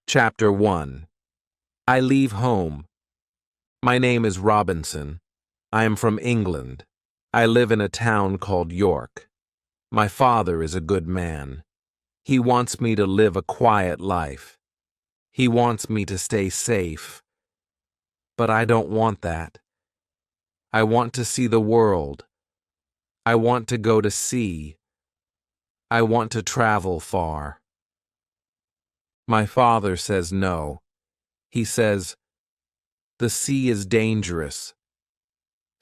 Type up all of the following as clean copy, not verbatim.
Chapter 1. I leave home. My name is Robinson. I am from England. I live in a town called York. My father is a good man. He wants me to live a quiet life. He wants me to stay safe. But I don't want that. I want to see the world. I want to go to sea. I want to travel far. My father says no. He says, "The sea is dangerous.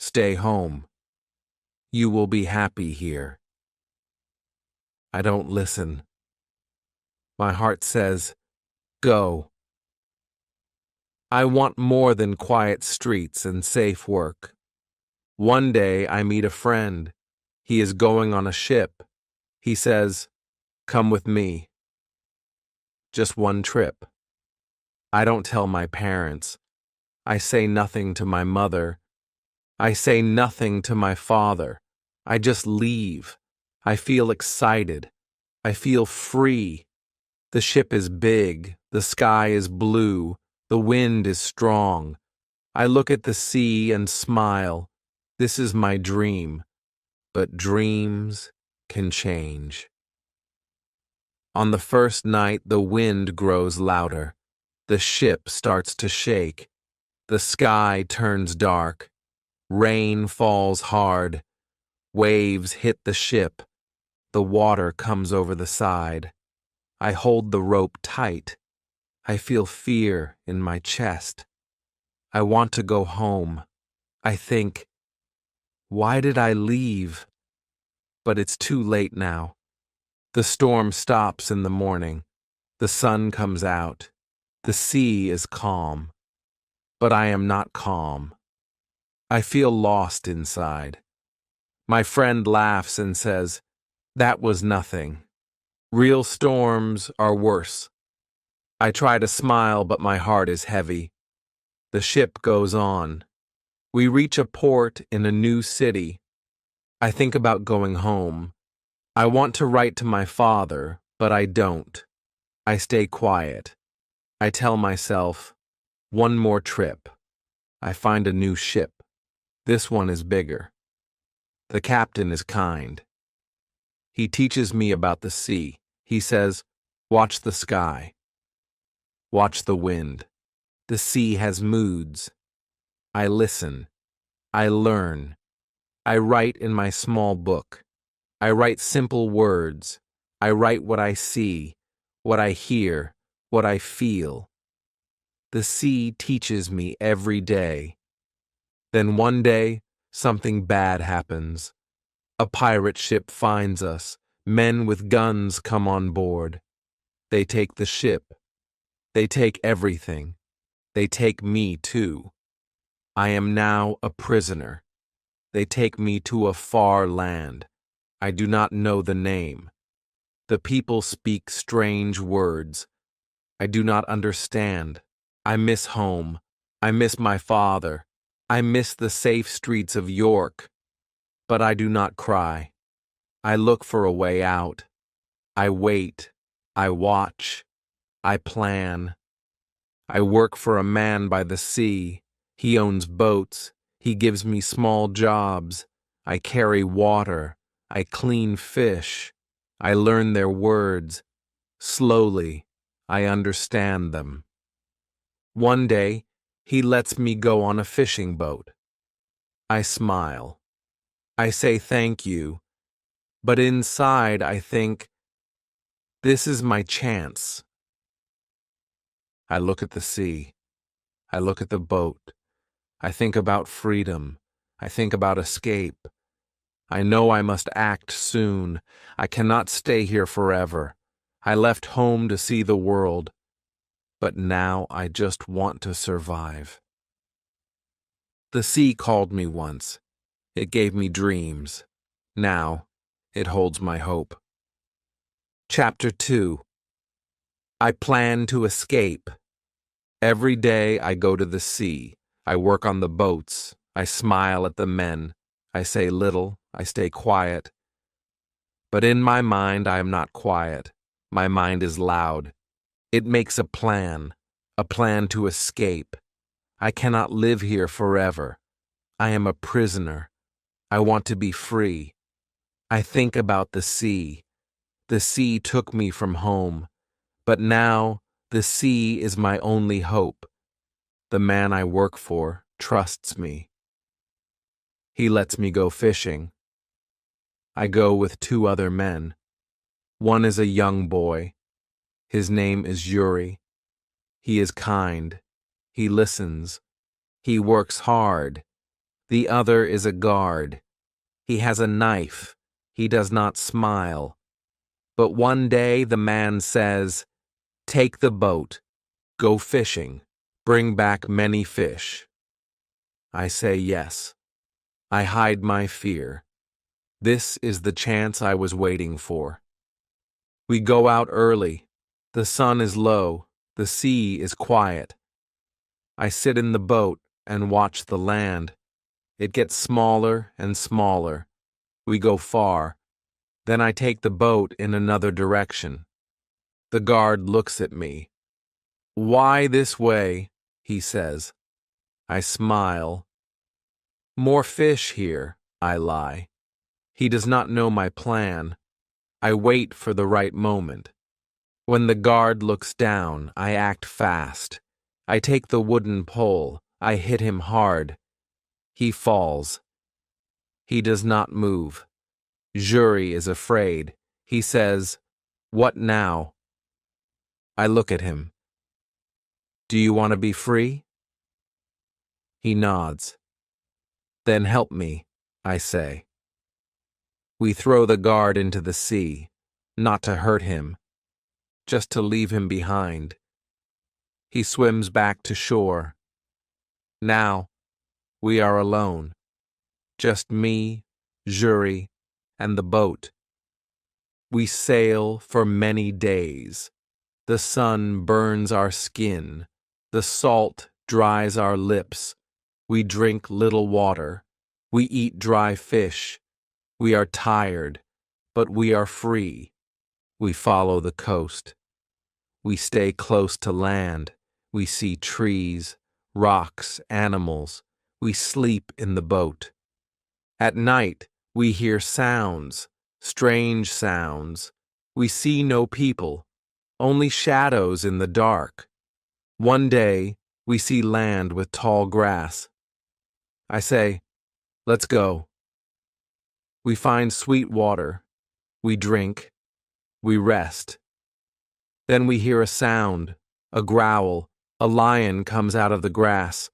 Stay home. You will be happy here." I don't listen. My heart says, "Go." I want more than quiet streets and safe work. One day I meet a friend. He is going on a ship. He says, "Come with me." Just one trip. I don't tell my parents. I say nothing to my mother. I say nothing to my father. I just leave. I feel excited. I feel free. The ship is big. The sky is blue. The wind is strong. I look at the sea and smile. This is my dream. But dreams can change. On the first night, the wind grows louder. The ship starts to shake. The sky turns dark. Rain falls hard. Waves hit the ship. The water comes over the side. I hold the rope tight. I feel fear in my chest. I want to go home. I think, why did I leave? But it's too late now. The storm stops in the morning. The sun comes out. The sea is calm. But I am not calm. I feel lost inside. My friend laughs and says, "That was nothing. Real storms are worse." I try to smile, but my heart is heavy. The ship goes on. We reach a port in a new city. I think about going home. I want to write to my father, but I don't. I stay quiet. I tell myself, one more trip. I find a new ship. This one is bigger. The captain is kind. He teaches me about the sea. He says, "Watch the sky. Watch the wind. The sea has moods." I listen. I learn. I write in my small book. I write simple words. I write what I see, what I hear, what I feel. The sea teaches me every day. Then one day, something bad happens. A pirate ship finds us. Men with guns come on board. They take the ship. They take everything. They take me too. I am now a prisoner. They take me to a far land. I do not know the name. The people speak strange words. I do not understand. I miss home. I miss my father. I miss the safe streets of York. But I do not cry. I look for a way out. I wait. I watch. I plan. I work for a man by the sea. He owns boats. He gives me small jobs. I carry water. I clean fish. I learn their words. Slowly, I understand them. One day, he lets me go on a fishing boat. I smile. I say thank you. But inside, I think, this is my chance. I look at the sea. I look at the boat. I think about freedom. I think about escape. I know I must act soon. I cannot stay here forever. I left home to see the world, but now I just want to survive. The sea called me once. It gave me dreams. Now, it holds my hope. Chapter 2. I plan to escape. Every day I go to the sea. I work on the boats. I smile at the men. I say little. I stay quiet. But in my mind, I am not quiet. My mind is loud. It makes a plan to escape. I cannot live here forever. I am a prisoner. I want to be free. I think about the sea. The sea took me from home, but now the sea is my only hope. The man I work for trusts me. He lets me go fishing. I go with 2 other men. One is a young boy. His name is Yuri. He is kind. He listens. He works hard. The other is a guard. He has a knife. He does not smile. But one day the man says, "Take the boat. Go fishing. Bring back many fish." I say yes. I hide my fear. This is the chance I was waiting for. We go out early. The sun is low. The sea is quiet. I sit in the boat and watch the land. It gets smaller and smaller. We go far. Then I take the boat in another direction. The guard looks at me. "Why this way?" he says. I smile. "More fish here," I lie. He does not know my plan. I wait for the right moment. When the guard looks down, I act fast. I take the wooden pole. I hit him hard. He falls. He does not move. Yuri is afraid. He says, "What now?" I look at him. "Do you want to be free?" He nods. "Then help me," I say. We throw the guard into the sea, not to hurt him, just to leave him behind. He swims back to shore. Now, we are alone. Just me, Yuri, and the boat. We sail for many days. The sun burns our skin. The salt dries our lips. We drink little water. We eat dry fish. We are tired, but we are free. We follow the coast. We stay close to land. We see trees, rocks, animals. We sleep in the boat. At night, we hear sounds, strange sounds. We see no people, only shadows in the dark. One day, we see land with tall grass. I say, "Let's go." We find sweet water. We drink. We rest. Then we hear a sound, a growl. A lion comes out of the grass.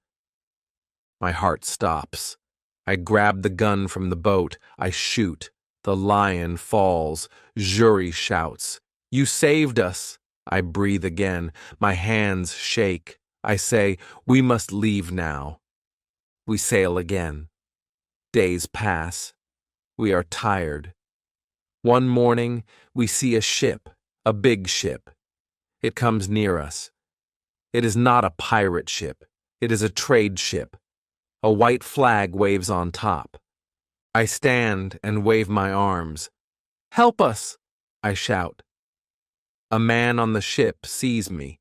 My heart stops. I grab the gun from the boat. I shoot. The lion falls. Yuri shouts, "You saved us!" I breathe again. My hands shake. I say, "We must leave now." We sail again. Days pass. We are tired. One morning, we see a ship, a big ship. It comes near us. It is not a pirate ship. It is a trade ship. A white flag waves on top. I stand and wave my arms. "Help us!" I shout. A man on the ship sees me.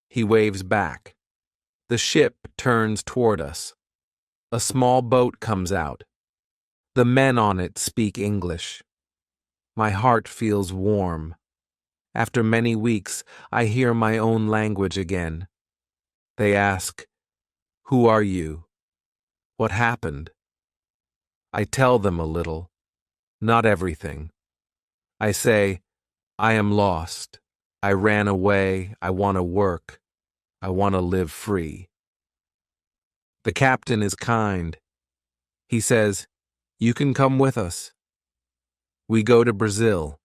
He waves back. The ship turns toward us. A small boat comes out. The men on it speak English. My heart feels warm. After many weeks, I hear my own language again. They ask, "Who are you? What happened?" I tell them a little, not everything. I say, "I am lost. I ran away. I want to work. I want to live free." The captain is kind. He says, "You can come with us." We go to Brazil.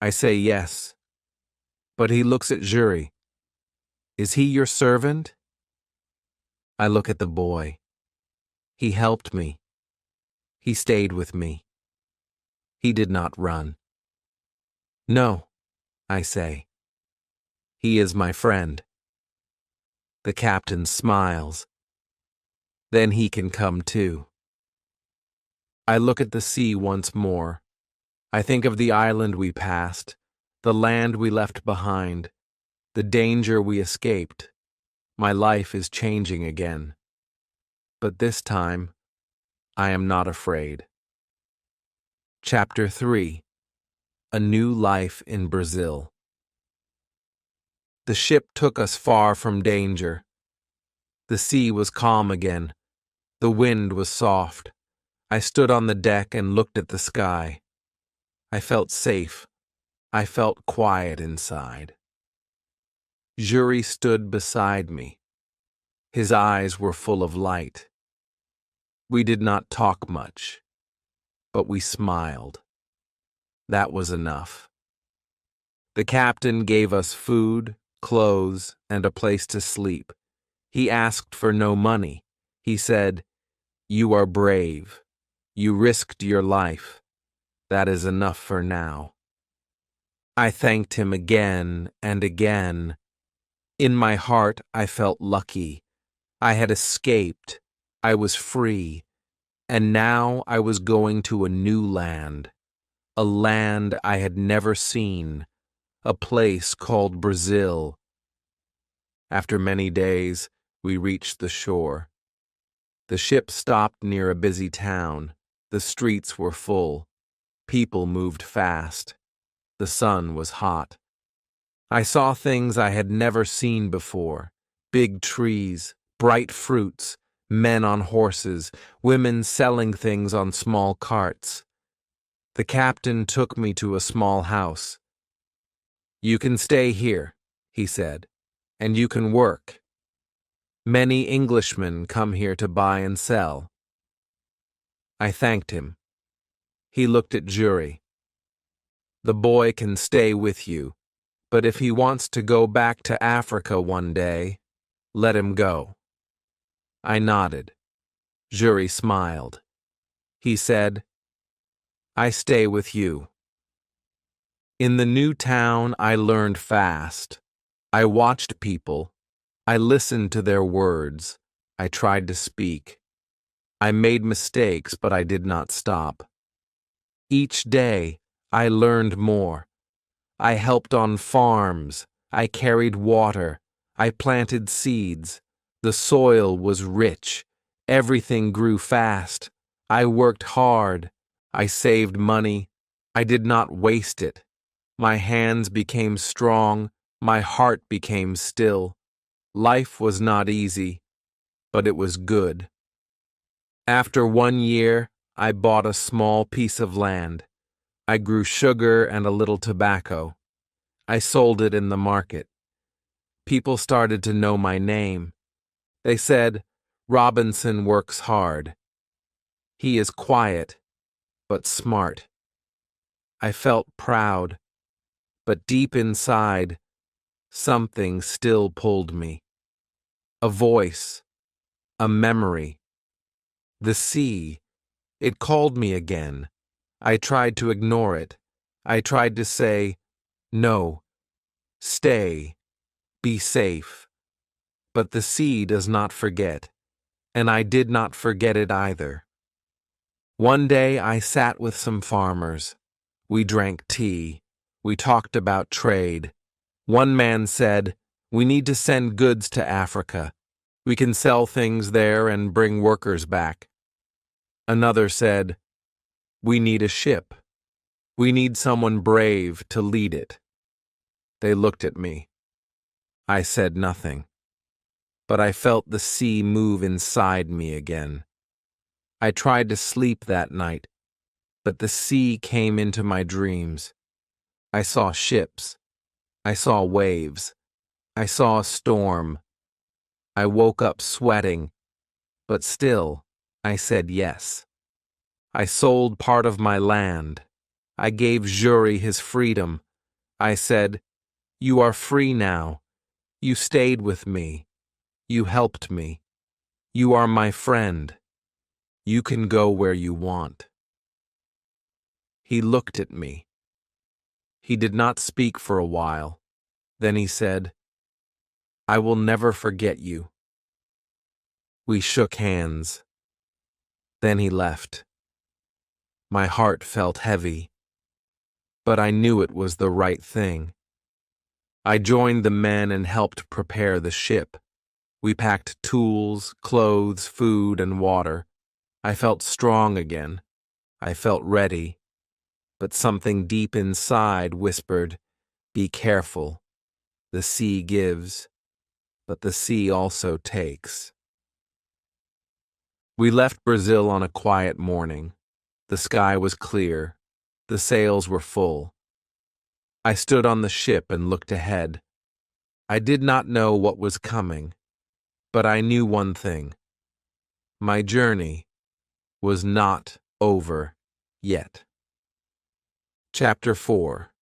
I say yes. But he looks at Yuri. "Is he your servant?" I look at the boy. He helped me. He stayed with me. He did not run. "No," I say. "He is my friend." The captain smiles. "Then he can come too." I look at the sea once more. I think of the island we passed, the land we left behind. the danger we escaped. My life is changing again. But this time, I am not afraid. Chapter 3. A New Life in Brazil. The ship took us far from danger. The sea was calm again. The wind was soft. I stood on the deck and looked at the sky. I felt safe. I felt quiet inside. Jury stood beside me. His eyes were full of light. We did not talk much, but we smiled. That was enough. The captain gave us food, clothes, and a place to sleep. He asked for no money. He said, "You are brave. You risked your life. That is enough for now." I thanked him again and again. In my heart, I felt lucky. I had escaped. I was free. And now I was going to a new land, a land I had never seen, a place called Brazil. After many days, we reached the shore. The ship stopped near a busy town. The streets were full. People moved fast. The sun was hot. I saw things I had never seen before: big trees, bright fruits, men on horses, women selling things on small carts. The captain took me to a small house. "You can stay here," he said, "and you can work. Many Englishmen come here to buy and sell." I thanked him. He looked at Jury. "The boy can stay with you, but if he wants to go back to Africa one day, let him go." I nodded. Jury smiled. He said, "I stay with you." In the new town, I learned fast. I watched people. I listened to their words. I tried to speak. I made mistakes, but I did not stop. Each day, I learned more. I helped on farms. I carried water. I planted seeds. The soil was rich. Everything grew fast. I worked hard. I saved money. I did not waste it. My hands became strong. My heart became still. Life was not easy, but it was good. After 1 year, I bought a small piece of land. I grew sugar and a little tobacco. I sold it in the market. People started to know my name. They said, "Robinson works hard. He is quiet, but smart." I felt proud, but deep inside, something still pulled me. A voice, a memory. The sea, it called me again. I tried to ignore it. I tried to say, "No, stay, be safe." But the sea does not forget, and I did not forget it either. One day I sat with some farmers. We drank tea. We talked about trade. One man said, "We need to send goods to Africa. We can sell things there and bring workers back." Another said, "We need a ship. We need someone brave to lead it." They looked at me. I said nothing, but I felt the sea move inside me again. I tried to sleep that night, but the sea came into my dreams. I saw ships. I saw waves. I saw a storm. I woke up sweating, but still, I said yes. I sold part of my land. I gave Jury his freedom. I said, "You are free now. You stayed with me. You helped me. You are my friend. You can go where you want." He looked at me. He did not speak for a while. Then he said, "I will never forget you." We shook hands. Then he left. My heart felt heavy, but I knew it was the right thing. I joined the men and helped prepare the ship. We packed tools, clothes, food, and water. I felt strong again. I felt ready. But something deep inside whispered, "Be careful. The sea gives, but the sea also takes." We left Brazil on a quiet morning. The sky was clear. The sails were full. I stood on the ship and looked ahead. I did not know what was coming, but I knew one thing. My journey was not over yet. Chapter 4.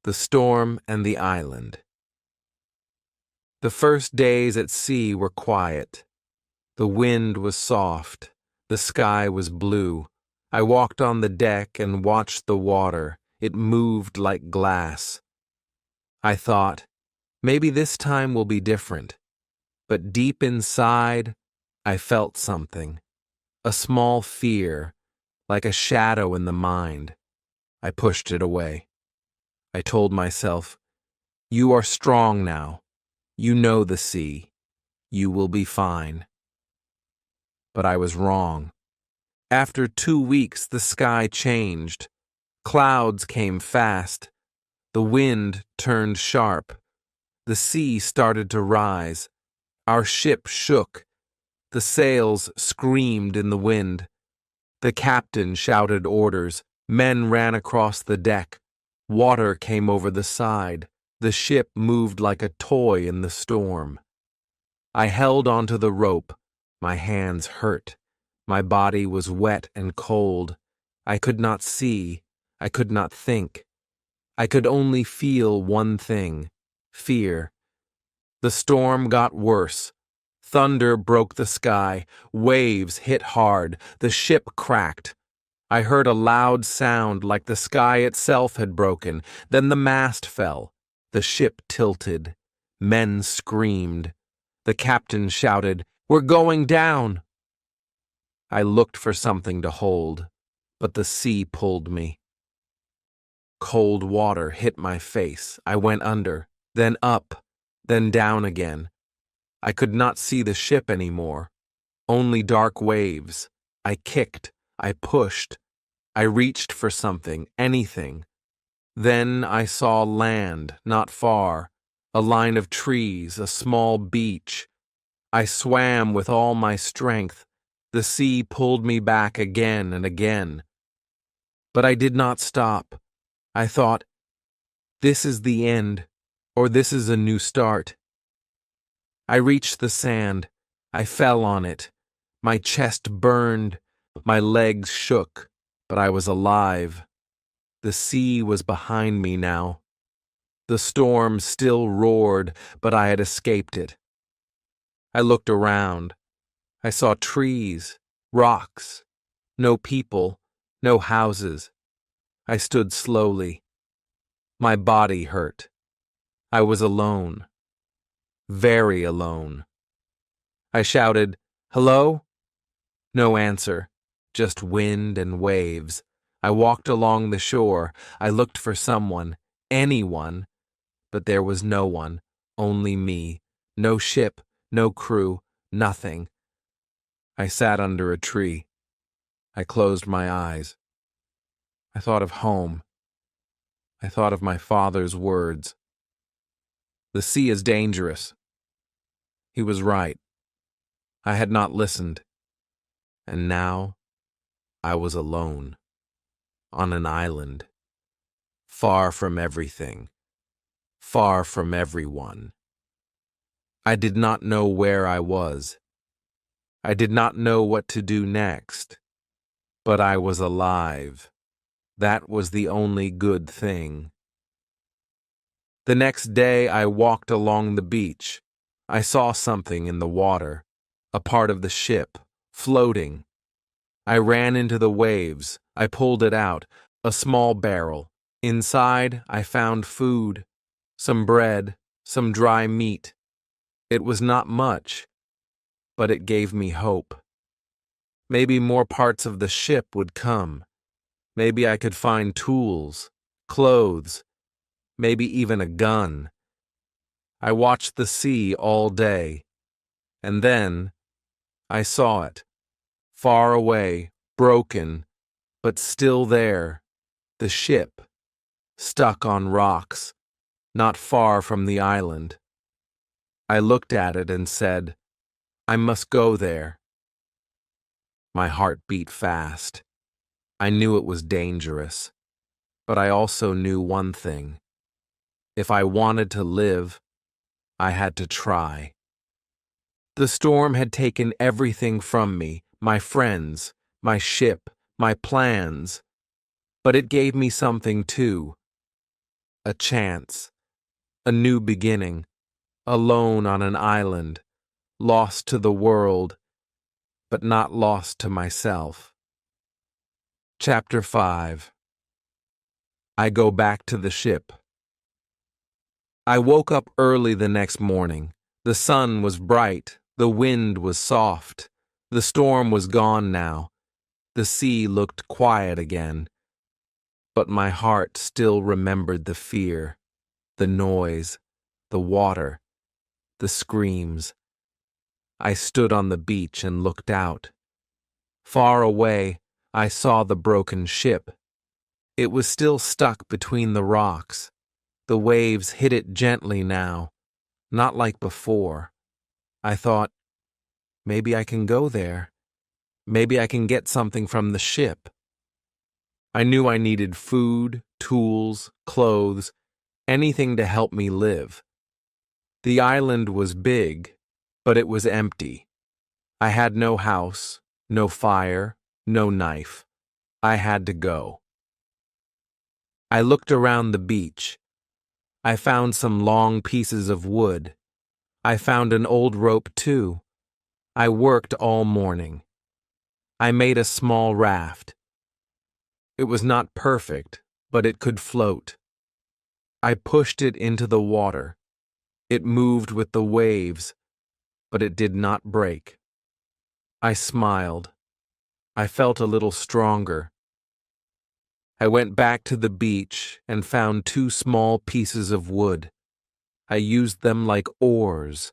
The Storm and the Island. The first days at sea were quiet. The wind was soft. The sky was blue. I walked on the deck and watched the water. It moved like glass. I thought, maybe this time will be different. But deep inside, I felt something. A small fear, like a shadow in the mind. I pushed it away. I told myself, "You are strong now. You know the sea. You will be fine." But I was wrong. After 2 weeks, the sky changed. Clouds came fast. The wind turned sharp. The sea started to rise. Our ship shook. The sails screamed in the wind. The captain shouted orders. Men ran across the deck. Water came over the side. The ship moved like a toy in the storm. I held onto the rope. My hands hurt. My body was wet and cold. I could not see. I could not think. I could only feel one thing: fear. The storm got worse. Thunder broke the sky. Waves hit hard. The ship cracked. I heard a loud sound like the sky itself had broken. Then the mast fell. The ship tilted. Men screamed. The captain shouted, "We're going down!" I looked for something to hold, but the sea pulled me. Cold water hit my face. I went under, then up, then down again. I could not see the ship anymore. Only dark waves. I kicked. I pushed. I reached for something, anything. Then I saw land, not far, a line of trees, a small beach. I swam with all my strength. The sea pulled me back again and again. But I did not stop. I thought, this is the end, or this is a new start. I reached the sand. I fell on it. My chest burned. My legs shook, but I was alive. The sea was behind me now. The storm still roared, but I had escaped it. I looked around. I saw trees, rocks, no people, no houses. I stood slowly. My body hurt. I was alone. Very alone. I shouted, "Hello?" No answer, just wind and waves. I walked along the shore. I looked for someone, anyone, but there was no one, only me. No ship, no crew, nothing. I sat under a tree. I closed my eyes. I thought of home. I thought of my father's words. The sea is dangerous. He was right. I had not listened. And now I was alone, on an island, far from everything, far from everyone. I did not know where I was. I did not know what to do next. But I was alive. That was the only good thing. The next day I walked along the beach. I saw something in the water, a part of the ship, floating. I ran into the waves. I pulled it out, a small barrel. Inside I found food, some bread, some dry meat. It was not much, but it gave me hope. Maybe more parts of the ship would come. Maybe I could find tools, clothes, maybe even a gun. I watched the sea all day, and then I saw it, far away, broken, but still there, the ship, stuck on rocks, not far from the island. I looked at it and said, I must go there. My heart beat fast. I knew it was dangerous, but I also knew one thing. If I wanted to live, I had to try. The storm had taken everything from me, my friends, my ship, my plans, but it gave me something too. A chance, a new beginning, alone on an island, lost to the world, but not lost to myself. Chapter 5. I go back to the ship. I woke up early the next morning. The sun was bright, the wind was soft, the storm was gone now. The sea looked quiet again, but my heart still remembered the fear, the noise, the water, the screams. I stood on the beach and looked out. Far away, I saw the broken ship. It was still stuck between the rocks. The waves hit it gently now, not like before. I thought, maybe I can go there. Maybe I can get something from the ship. I knew I needed food, tools, clothes, anything to help me live. The island was big, but it was empty. I had no house, no fire, no knife. I had to go. I looked around the beach. I found some long pieces of wood. I found an old rope too. I worked all morning. I made a small raft. It was not perfect, but it could float. I pushed it into the water. It moved with the waves, but it did not break. I smiled. I felt a little stronger. I went back to the beach and found 2 small pieces of wood. I used them like oars.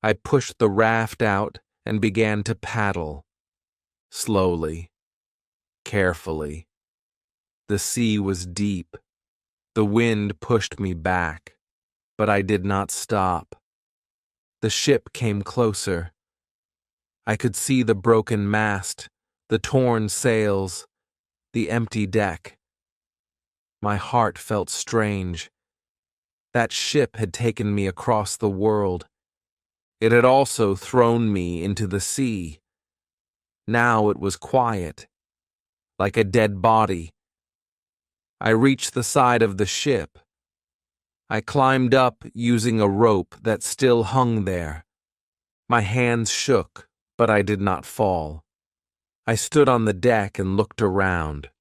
I pushed the raft out and began to paddle. Slowly, carefully. The sea was deep. The wind pushed me back, but I did not stop. The ship came closer. I could see the broken mast, the torn sails, the empty deck. My heart felt strange. That ship had taken me across the world. It had also thrown me into the sea. Now it was quiet, like a dead body. I reached the side of the ship. I climbed up using a rope that still hung there. My hands shook, but I did not fall. I stood on the deck and looked around.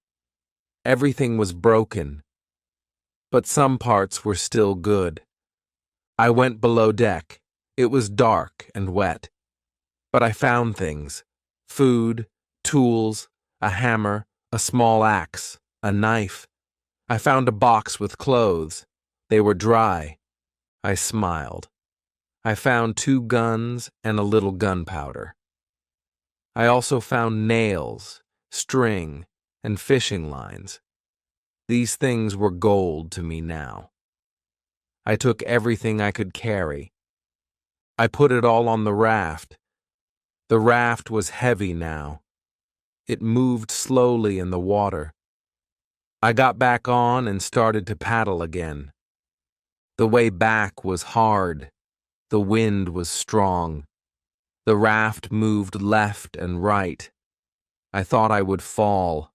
Everything was broken, but some parts were still good. I went below deck. It was dark and wet, but I found things: food, tools, a hammer, a small axe, a knife. I found a box with clothes. They were dry. I smiled. I found 2 guns and a little gunpowder. I also found nails, string, and fishing lines. These things were gold to me now. I took everything I could carry. I put it all on the raft. The raft was heavy now. It moved slowly in the water. I got back on and started to paddle again. The way back was hard. The wind was strong. The raft moved left and right. I thought I would fall.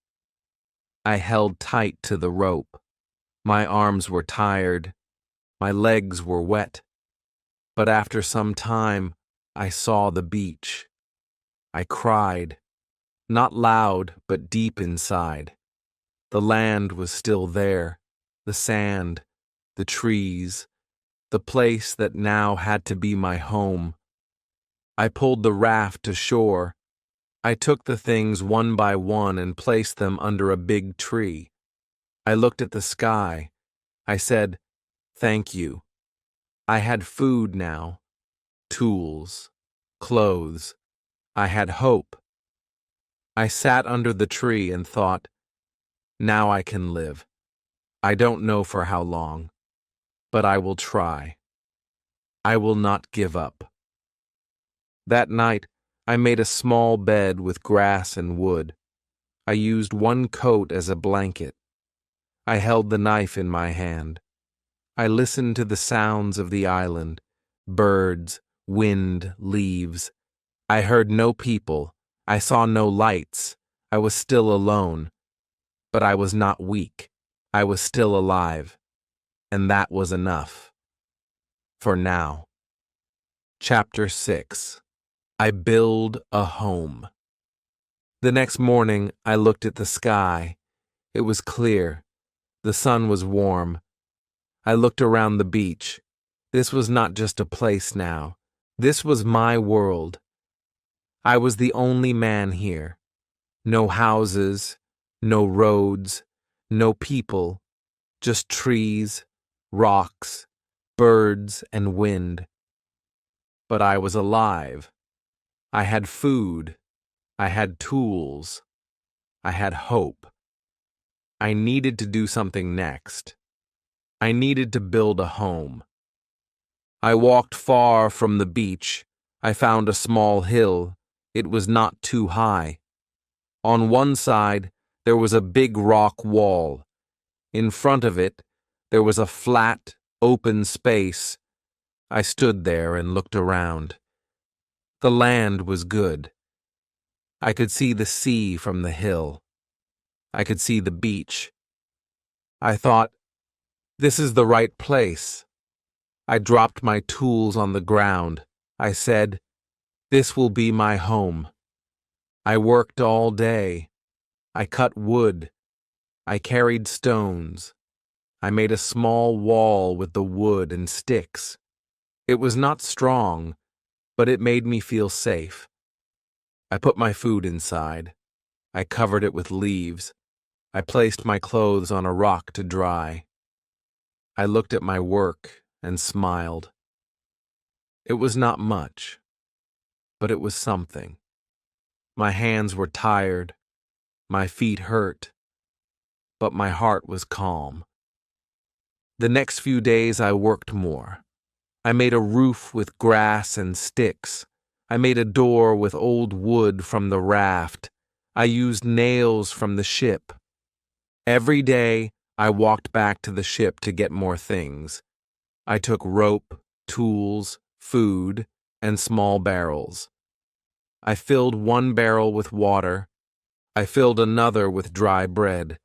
I held tight to the rope. My arms were tired. My legs were wet. But after some time, I saw the beach. I cried. Not loud, but deep inside. The land was still there. The sand, the trees, the place that now had to be my home. I pulled the raft to shore. I took the things one by one and placed them under a big tree. I looked at the sky. I said, "Thank you." I had food now, tools, clothes. I had hope. I sat under the tree and thought, now I can live. I don't know for how long, but I will try. I will not give up. That night, I made a small bed with grass and wood. I used one coat as a blanket. I held the knife in my hand. I listened to the sounds of the island, birds, wind, leaves. I heard no people. I saw no lights. I was still alone. But I was not weak. I was still alive. And that was enough. For now. Chapter 6. I build a home. The next morning, I looked at the sky. It was clear. The sun was warm. I looked around the beach. This was not just a place now. This was my world. I was the only man here. No houses, no roads, no people, just trees, rocks, birds, and wind. But I was alive. I had food. I had tools. I had hope. I needed to do something next. I needed to build a home. I walked far from the beach. I found a small hill. It was not too high. On one side, there was a big rock wall. In front of it, there was a flat, open space. I stood there and looked around. The land was good. I could see the sea from the hill. I could see the beach. I thought, this is the right place. I dropped my tools on the ground. I said, this will be my home. I worked all day. I cut wood. I carried stones. I made a small wall with the wood and sticks. It was not strong, but it made me feel safe. I put my food inside. I covered it with leaves. I placed my clothes on a rock to dry. I looked at my work and smiled. It was not much, but it was something. My hands were tired. My feet hurt. But my heart was calm. The next few days I worked more. I made a roof with grass and sticks. I made a door with old wood from the raft. I used nails from the ship. Every day, I walked back to the ship to get more things. I took rope, tools, food, and small barrels. I filled one barrel with water. I filled another with dry bread.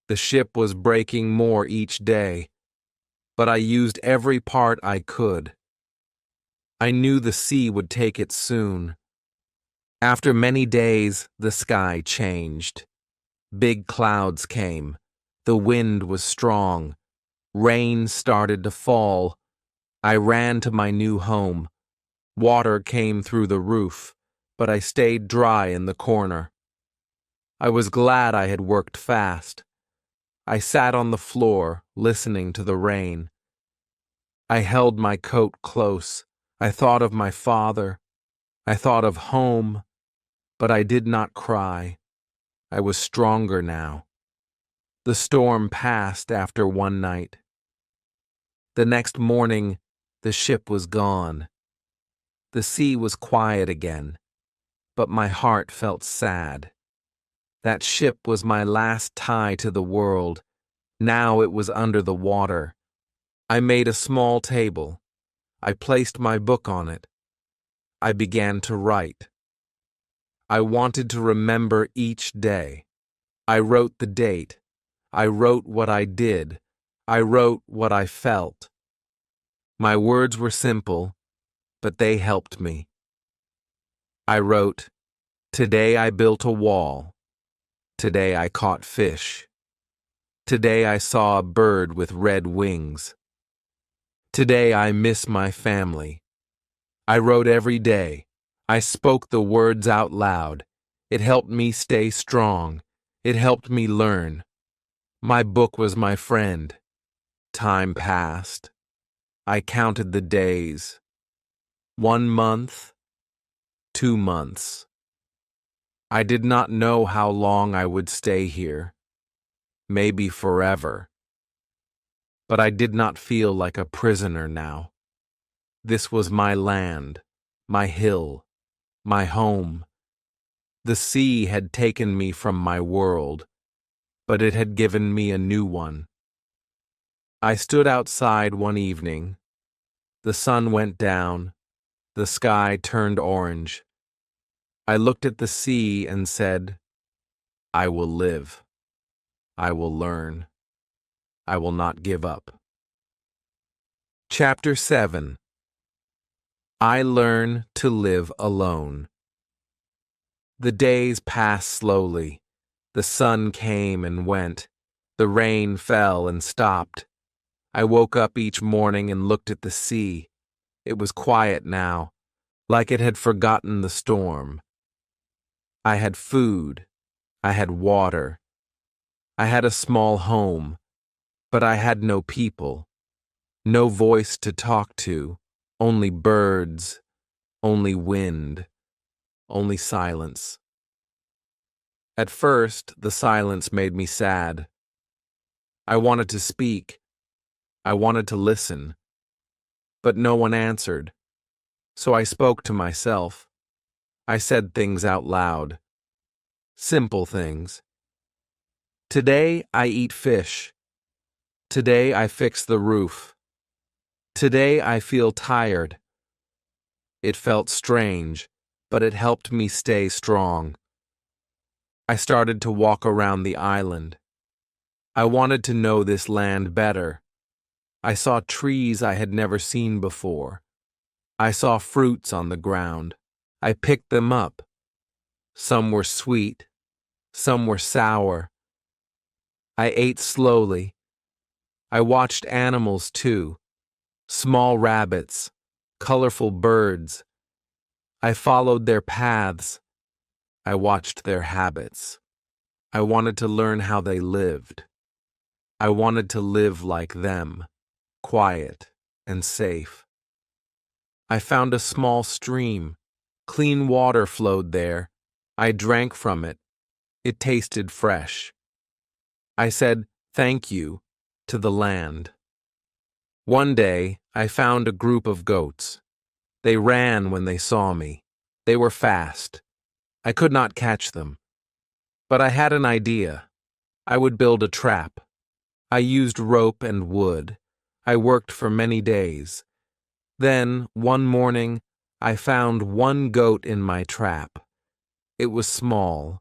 The ship was breaking more each day, but I used every part I could. I knew the sea would take it soon. After many days, the sky changed. Big clouds came. The wind was strong. Rain started to fall. I ran to my new home. Water came through the roof, but I stayed dry in the corner. I was glad I had worked fast. I sat on the floor, listening to the rain. I held my coat close. I thought of my father. I thought of home, but I did not cry. I was stronger now. The storm passed after one night. The next morning, the ship was gone. The sea was quiet again, but my heart felt sad. That ship was my last tie to the world. Now it was under the water. I made a small table. I placed my book on it. I began to write. I wanted to remember each day. I wrote the date. I wrote what I did. I wrote what I felt. My words were simple, but they helped me. I wrote, today I built a wall. Today I caught fish. Today I saw a bird with red wings. Today I miss my family. I wrote every day. I spoke the words out loud. It helped me stay strong. It helped me learn. My book was my friend. Time passed. I counted the days. 1 month, 2 months. I did not know how long I would stay here, maybe forever. But I did not feel like a prisoner now. This was my land, my hill, my home. The sea had taken me from my world, but it had given me a new one. I stood outside one evening. The sun went down. The sky turned orange. I looked at the sea and said, I will live. I will learn. I will not give up. Chapter 7. I learn to live alone. The days passed slowly. The sun came and went. The rain fell and stopped. I woke up each morning and looked at the sea. It was quiet now, like it had forgotten the storm. I had food. I had water. I had a small home, but I had no people, no voice to talk to, only birds, only wind, only silence. At first, the silence made me sad. I wanted to speak. I wanted to listen. But no one answered. So I spoke to myself. I said things out loud. Simple things. Today I eat fish. Today I fix the roof. Today I feel tired. It felt strange, but it helped me stay strong. I started to walk around the island. I wanted to know this land better. I saw trees I had never seen before. I saw fruits on the ground. I picked them up. Some were sweet. Some were sour. I ate slowly. I watched animals too. Small rabbits, colorful birds. I followed their paths. I watched their habits. I wanted to learn how they lived. I wanted to live like them, quiet and safe. I found a small stream. Clean water flowed there. I drank from it. It tasted fresh. I said, "Thank you," to the land. One day, I found a group of goats. They ran when they saw me. They were fast. I could not catch them. But I had an idea. I would build a trap. I used rope and wood. I worked for many days. Then, one morning, I found one goat in my trap. It was small.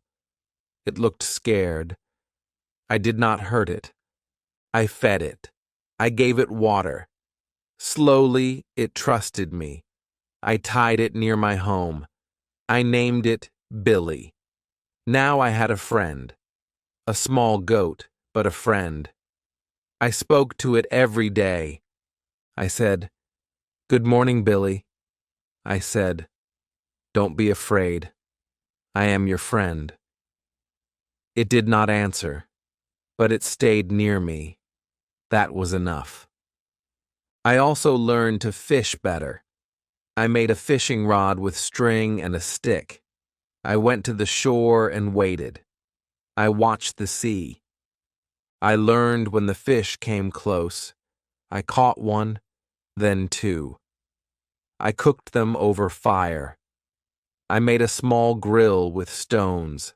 It looked scared. I did not hurt it. I fed it. I gave it water. Slowly, it trusted me. I tied it near my home. I named it Billy. Now I had a friend. A small goat, but a friend. I spoke to it every day. I said, "Good morning, Billy." I said, "Don't be afraid. I am your friend." It did not answer, but it stayed near me. That was enough. I also learned to fish better. I made a fishing rod with string and a stick. I went to the shore and waited. I watched the sea. I learned when the fish came close. I caught one, then two. I cooked them over fire. I made a small grill with stones.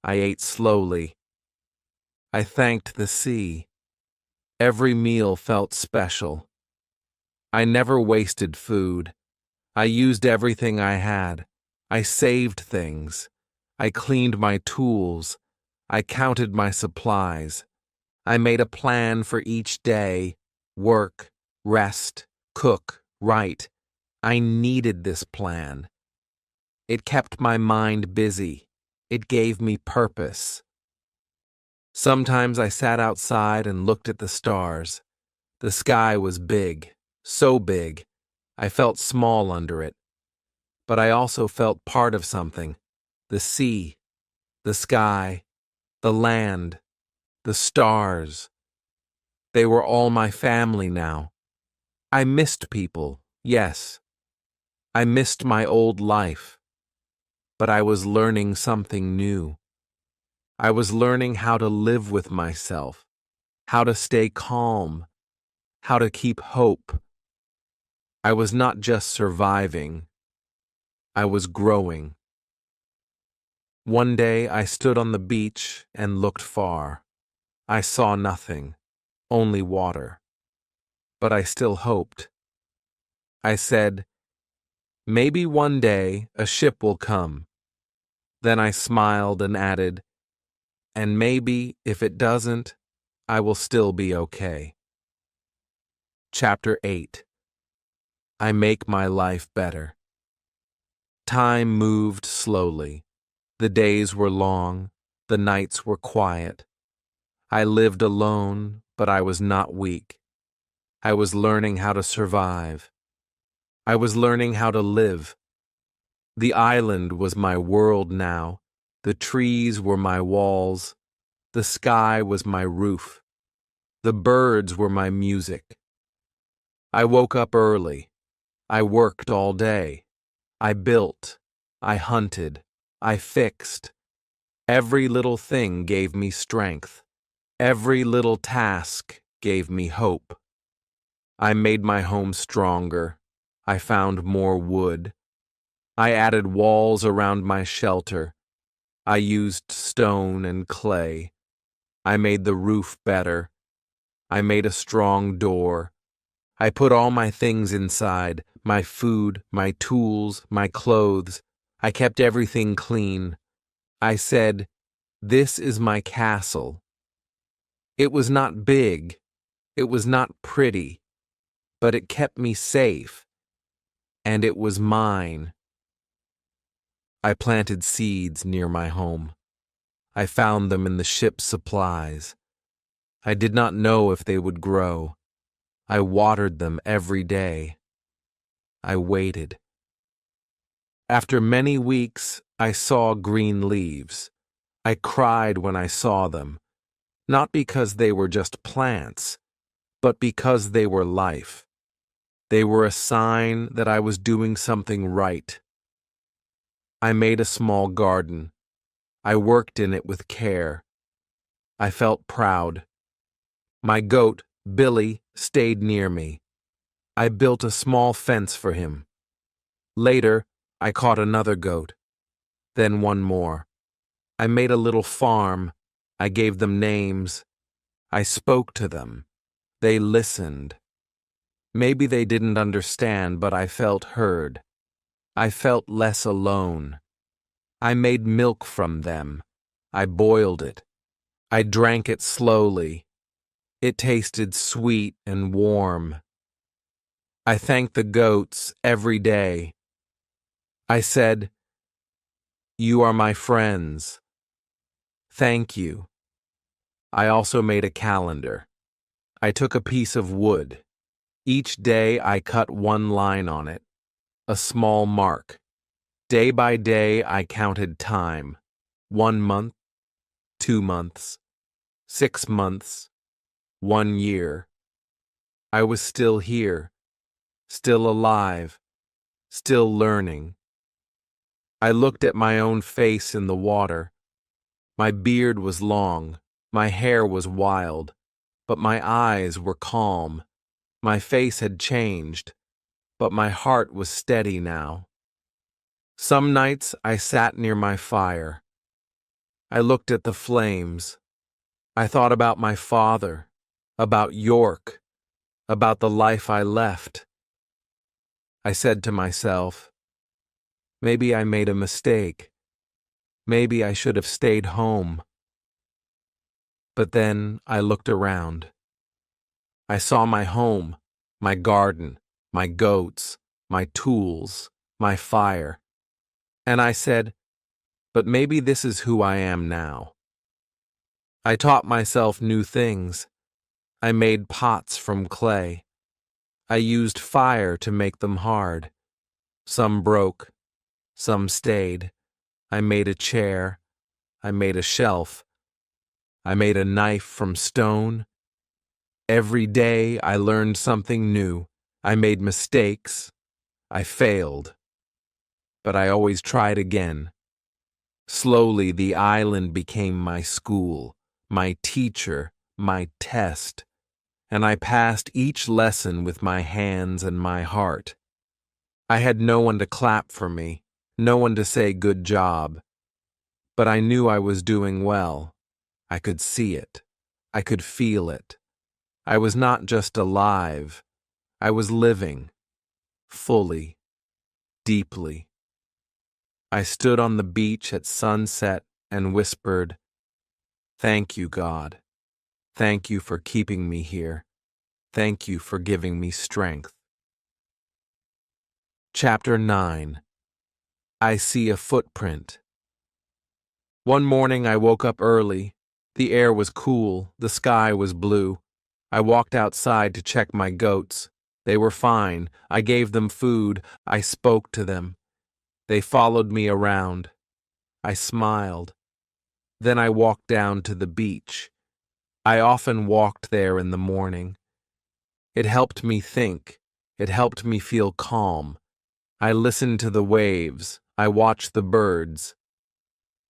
I ate slowly. I thanked the sea. Every meal felt special. I never wasted food. I used everything I had. I saved things. I cleaned my tools. I counted my supplies. I made a plan for each day. Work, rest, cook, write. I needed this plan. It kept my mind busy. It gave me purpose. Sometimes I sat outside and looked at the stars. The sky was big, so big, I felt small under it. But I also felt part of something. The sea, the sky, the land, the stars. They were all my family now. I missed people, yes. I missed my old life. But I was learning something new. I was learning how to live with myself, how to stay calm, how to keep hope. I was not just surviving, I was growing. One day I stood on the beach and looked far. I saw nothing, only water. But I still hoped. I said, maybe one day a ship will come. Then I smiled and added, and maybe if it doesn't, I will still be okay. Chapter 8. I make my life better. Time moved slowly. The days were long, the nights were quiet. I lived alone, but I was not weak. I was learning how to survive. I was learning how to live. The island was my world now. The trees were my walls. The sky was my roof. The birds were my music. I woke up early. I worked all day. I built. I hunted. I fixed. Every little thing gave me strength. Every little task gave me hope. I made my home stronger. I found more wood. I added walls around my shelter. I used stone and clay. I made the roof better. I made a strong door. I put all my things inside, my food, my tools, my clothes. I kept everything clean. I said, "This is my castle." It was not big. It was not pretty. But it kept me safe. And it was mine. I planted seeds near my home. I found them in the ship's supplies. I did not know if they would grow. I watered them every day. I waited. After many weeks, I saw green leaves. I cried when I saw them, not because they were just plants, but because they were life. They were a sign that I was doing something right. I made a small garden. I worked in it with care. I felt proud. My goat, Billy, stayed near me. I built a small fence for him. Later, I caught another goat, then one more. I made a little farm. I gave them names. I spoke to them. They listened. Maybe they didn't understand, but I felt heard. I felt less alone. I made milk from them. I boiled it. I drank it slowly. It tasted sweet and warm. I thanked the goats every day. I said, "You are my friends. Thank you." I also made a calendar. I took a piece of wood. Each day I cut one line on it, a small mark. Day by day I counted time. 1 month, 2 months, 6 months, 1 year. I was still here, still alive, still learning. I looked at my own face in the water. My beard was long, my hair was wild, but my eyes were calm. My face had changed, but my heart was steady now. Some nights I sat near my fire. I looked at the flames. I thought about my father, about York, about the life I left. I said to myself, maybe I made a mistake. Maybe I should have stayed home. But then I looked around. I saw my home, my garden, my goats, my tools, my fire. And I said, but maybe this is who I am now. I taught myself new things. I made pots from clay. I used fire to make them hard. Some broke, some stayed. I made a chair. I made a shelf. I made a knife from stone. Every day I learned something new, I made mistakes. I failed. But I always tried again. Slowly, the island became my school, my teacher, my test, and I passed each lesson with my hands and my heart. I had no one to clap for me, no one to say good job, but I knew I was doing well. I could see it. I could feel it. I was not just alive. I was living, fully, deeply. I stood on the beach at sunset and whispered, "Thank you, God. Thank you for keeping me here. Thank you for giving me strength." Chapter 9. I See a Footprint. One morning I woke up early. The air was cool, the sky was blue. I walked outside to check my goats. They were fine. I gave them food. I spoke to them. They followed me around. I smiled. Then I walked down to the beach. I often walked there in the morning. It helped me think. It helped me feel calm. I listened to the waves. I watched the birds.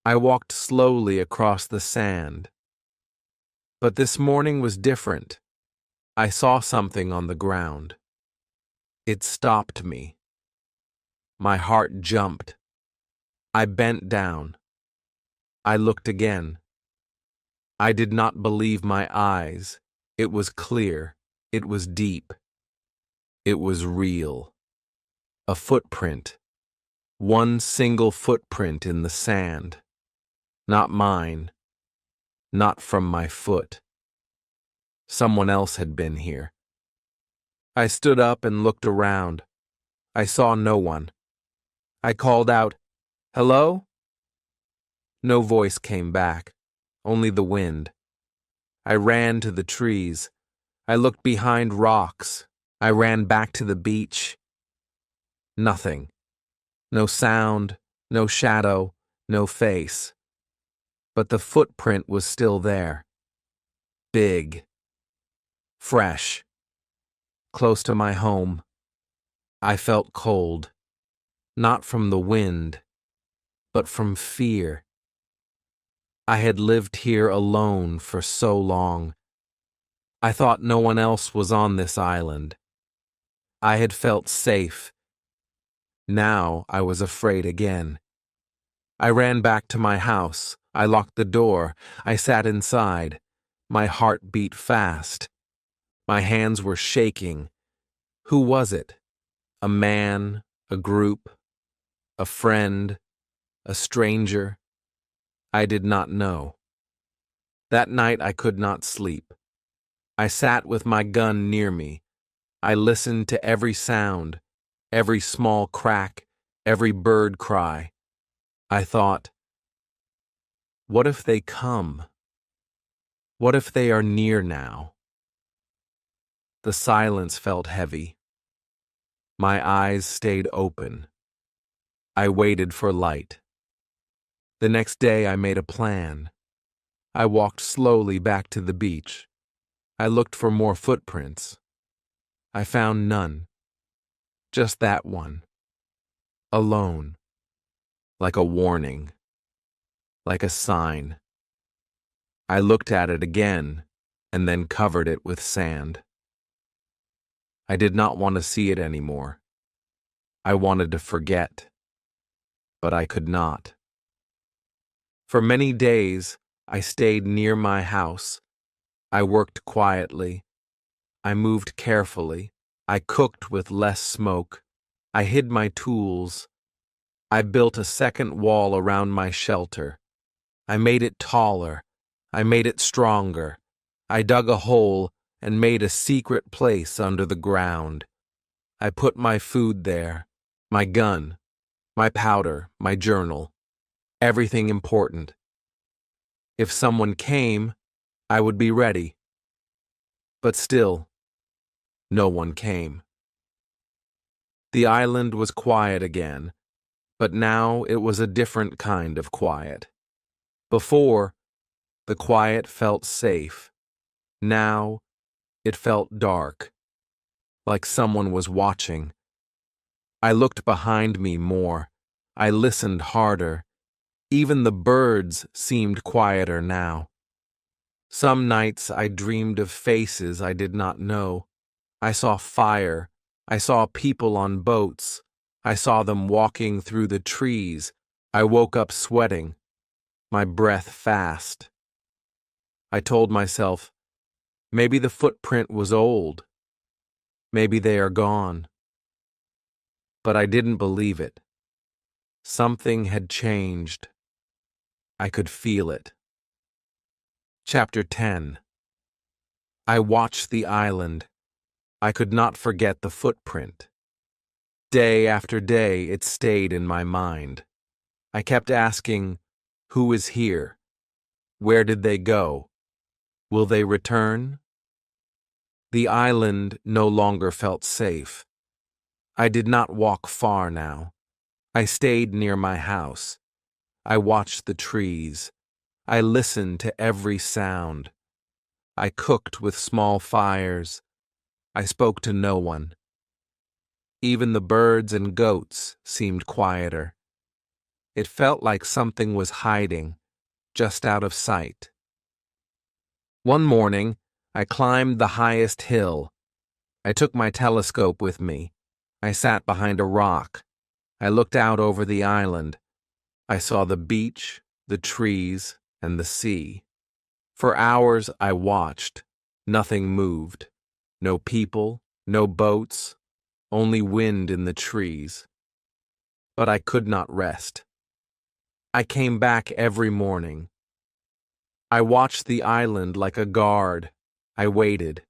I walked slowly across the sand. But this morning was different. I saw something on the ground. It stopped me. My heart jumped. I bent down. I looked again. I did not believe my eyes. It was clear. It was deep. It was real. A footprint. One single footprint in the sand. Not mine. Not from my foot. Someone else had been here. I stood up and looked around. I saw no one. I called out, "Hello?" No voice came back, only the wind. I ran to the trees. I looked behind rocks. I ran back to the beach. Nothing. No sound, no shadow, no face. But the footprint was still there. Big. Fresh. Close to my home. I felt cold. Not from the wind, but from fear. I had lived here alone for so long. I thought no one else was on this island. I had felt safe. Now I was afraid again. I ran back to my house. I locked the door. I sat inside. My heart beat fast. My hands were shaking. Who was it? A man? A group? A friend? A stranger? I did not know. That night I could not sleep. I sat with my gun near me. I listened to every sound, every small crack, every bird cry. I thought, what if they come? What if they are near now? The silence felt heavy. My eyes stayed open. I waited for light. The next day I made a plan. I walked slowly back to the beach. I looked for more footprints. I found none. Just that one. Alone. Like a warning. Like a sign. I looked at it again, and then covered it with sand. I did not want to see it anymore. I wanted to forget. But I could not. For many days, I stayed near my house. I worked quietly. I moved carefully. I cooked with less smoke. I hid my tools. I built a second wall around my shelter. I made it taller. I made it stronger. I dug a hole and made a secret place under the ground. I put my food there, my gun, my powder, my journal, everything important. If someone came, I would be ready. But still, no one came. The island was quiet again, but now it was a different kind of quiet. Before, the quiet felt safe. Now, it felt dark. like someone was watching. I looked behind me more. I listened harder. Even the birds seemed quieter now. Some nights I dreamed of faces I did not know. I saw fire. I saw people on boats. I saw them walking through the trees. I woke up sweating, my breath fast. I told myself, maybe the footprint was old. Maybe they are gone. But I didn't believe it. Something had changed. I could feel it. Chapter 10. I watched the island. I could not forget the footprint. Day after day, it stayed in my mind. I kept asking, who is here? Where did they go? Will they return? The island no longer felt safe. I did not walk far now. I stayed near my house. I watched the trees. I listened to every sound. I cooked with small fires. I spoke to no one. Even the birds and goats seemed quieter. It felt like something was hiding, just out of sight. One morning, I climbed the highest hill. I took my telescope with me. I sat behind a rock. I looked out over the island. I saw the beach, the trees, and the sea. For hours I watched. Nothing moved. No people, no boats, only wind in the trees. But I could not rest. I came back every morning. I watched the island like a guard. I waited.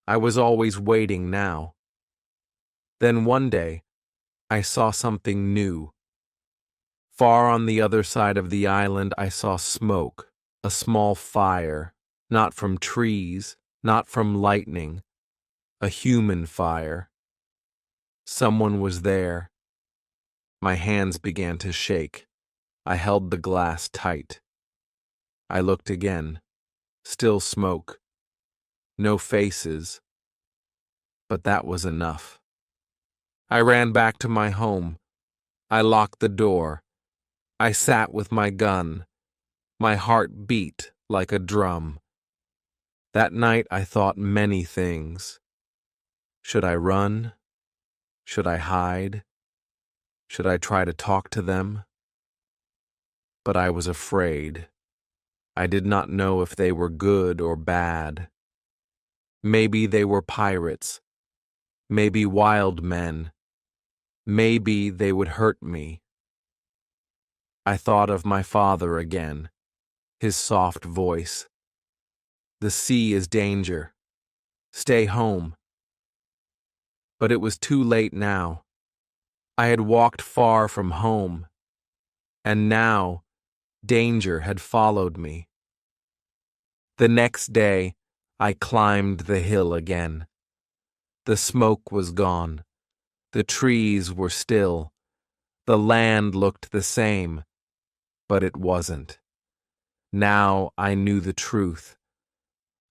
I was always waiting now. Then one day, I saw something new. Far on the other side of the island, I saw smoke, a small fire, not from trees, not from lightning, a human fire. Someone was there. My hands began to shake. I held the glass tight. I looked again. Still smoke. No faces. But that was enough. I ran back to my home. I locked the door. I sat with my gun. My heart beat like a drum. That night I thought many things. Should I run? Should I hide? Should I try to talk to them? But I was afraid. I did not know if they were good or bad. Maybe they were pirates. Maybe wild men. Maybe they would hurt me. I thought of my father again, his soft voice. The sea is danger. Stay home. But it was too late now. I had walked far from home, and now danger had followed me. The next day, I climbed the hill again. The smoke was gone. The trees were still. The land looked the same, but it wasn't. Now I knew the truth.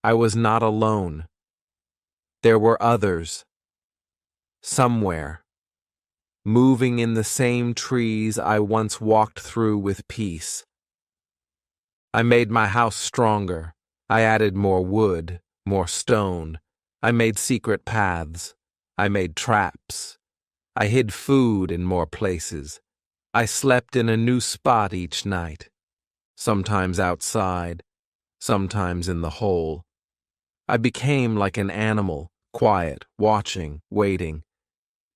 I was not alone. There were others. Somewhere. Moving in the same trees I once walked through with peace. I made my house stronger. I added more wood, more stone. I made secret paths. I made traps. I hid food in more places. I slept in a new spot each night. Sometimes outside, sometimes in the hole. I became like an animal, quiet, watching, waiting.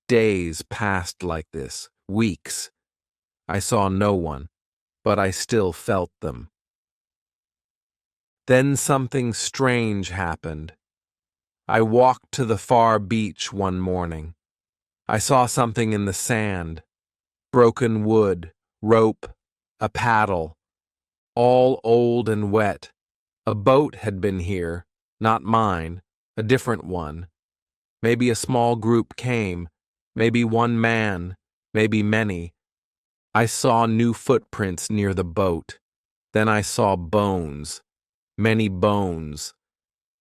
Days passed like this, weeks. I saw no one, but I still felt them. Then something strange happened. I walked to the far beach one morning. I saw something in the sand. Broken wood, rope, a paddle. All old and wet. A boat had been here, not mine, a different one. Maybe a small group came, maybe one man, maybe many. I saw new footprints near the boat. Then I saw bones, many bones,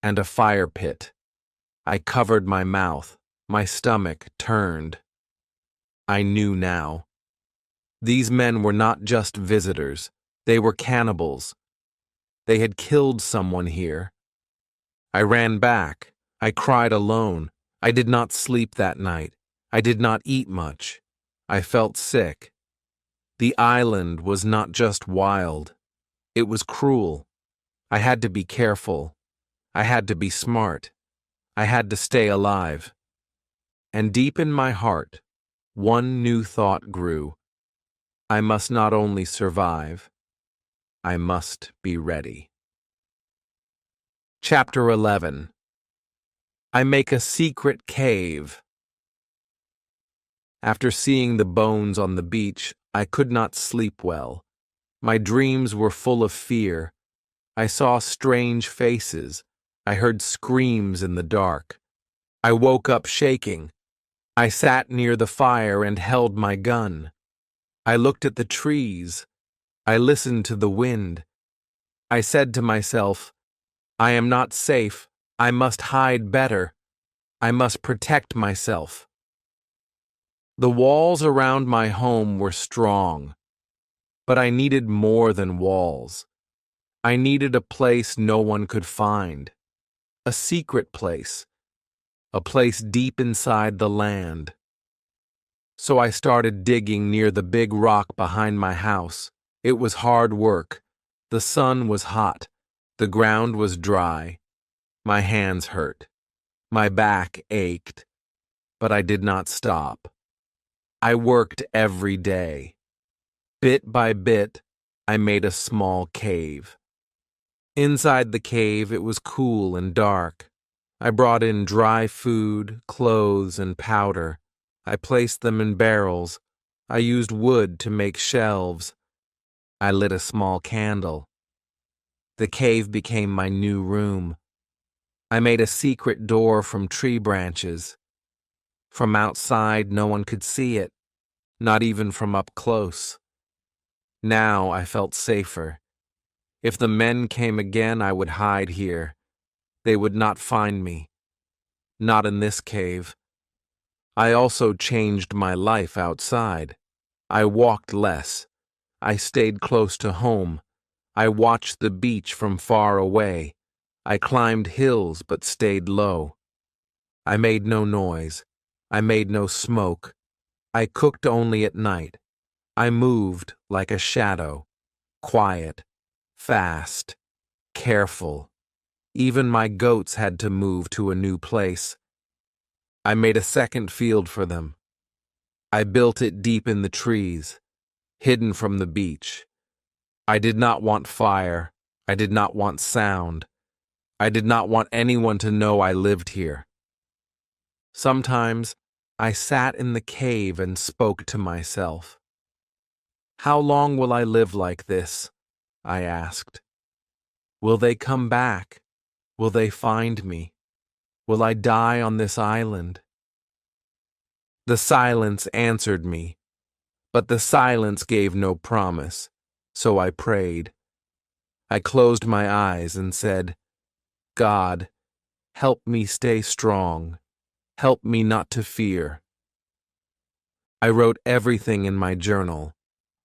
and a fire pit. I covered my mouth. My stomach turned. I knew now. These men were not just visitors. They were cannibals. They had killed someone here. I ran back. I cried alone. I did not sleep that night. I did not eat much. I felt sick. The island was not just wild. It was cruel. I had to be careful. I had to be smart. I had to stay alive. And deep in my heart, one new thought grew. I must not only survive, I must be ready. Chapter 11. I make a secret cave. After seeing the bones on the beach, I could not sleep well. My dreams were full of fear. I saw strange faces. I heard screams in the dark. I woke up shaking. I sat near the fire and held my gun. I looked at the trees. I listened to the wind. I said to myself, I am not safe. I must hide better. I must protect myself. The walls around my home were strong, but I needed more than walls. I needed a place no one could find, a secret place, a place deep inside the land. So I started digging near the big rock behind my house. It was hard work. The sun was hot. The ground was dry. My hands hurt. My back ached. But I did not stop. I worked every day. Bit by bit, I made a small cave. Inside the cave, it was cool and dark. I brought in dry food, clothes, and powder. I placed them in barrels. I used wood to make shelves. I lit a small candle. The cave became my new room. I made a secret door from tree branches. From outside, no one could see it, not even from up close. Now I felt safer. If the men came again, I would hide here. They would not find me. Not in this cave. I also changed my life outside. I walked less. I stayed close to home. I watched the beach from far away. I climbed hills but stayed low. I made no noise. I made no smoke. I cooked only at night. I moved like a shadow, quiet, fast, careful. Even my goats had to move to a new place. I made a second field for them. I built it deep in the trees, hidden from the beach. I did not want fire. I did not want sound. I did not want anyone to know I lived here. Sometimes I sat in the cave and spoke to myself. How long will I live like this? I asked. Will they come back? Will they find me? Will I die on this island? The silence answered me, but the silence gave no promise, so I prayed. I closed my eyes and said, God, help me stay strong. Help me not to fear. I wrote everything in my journal.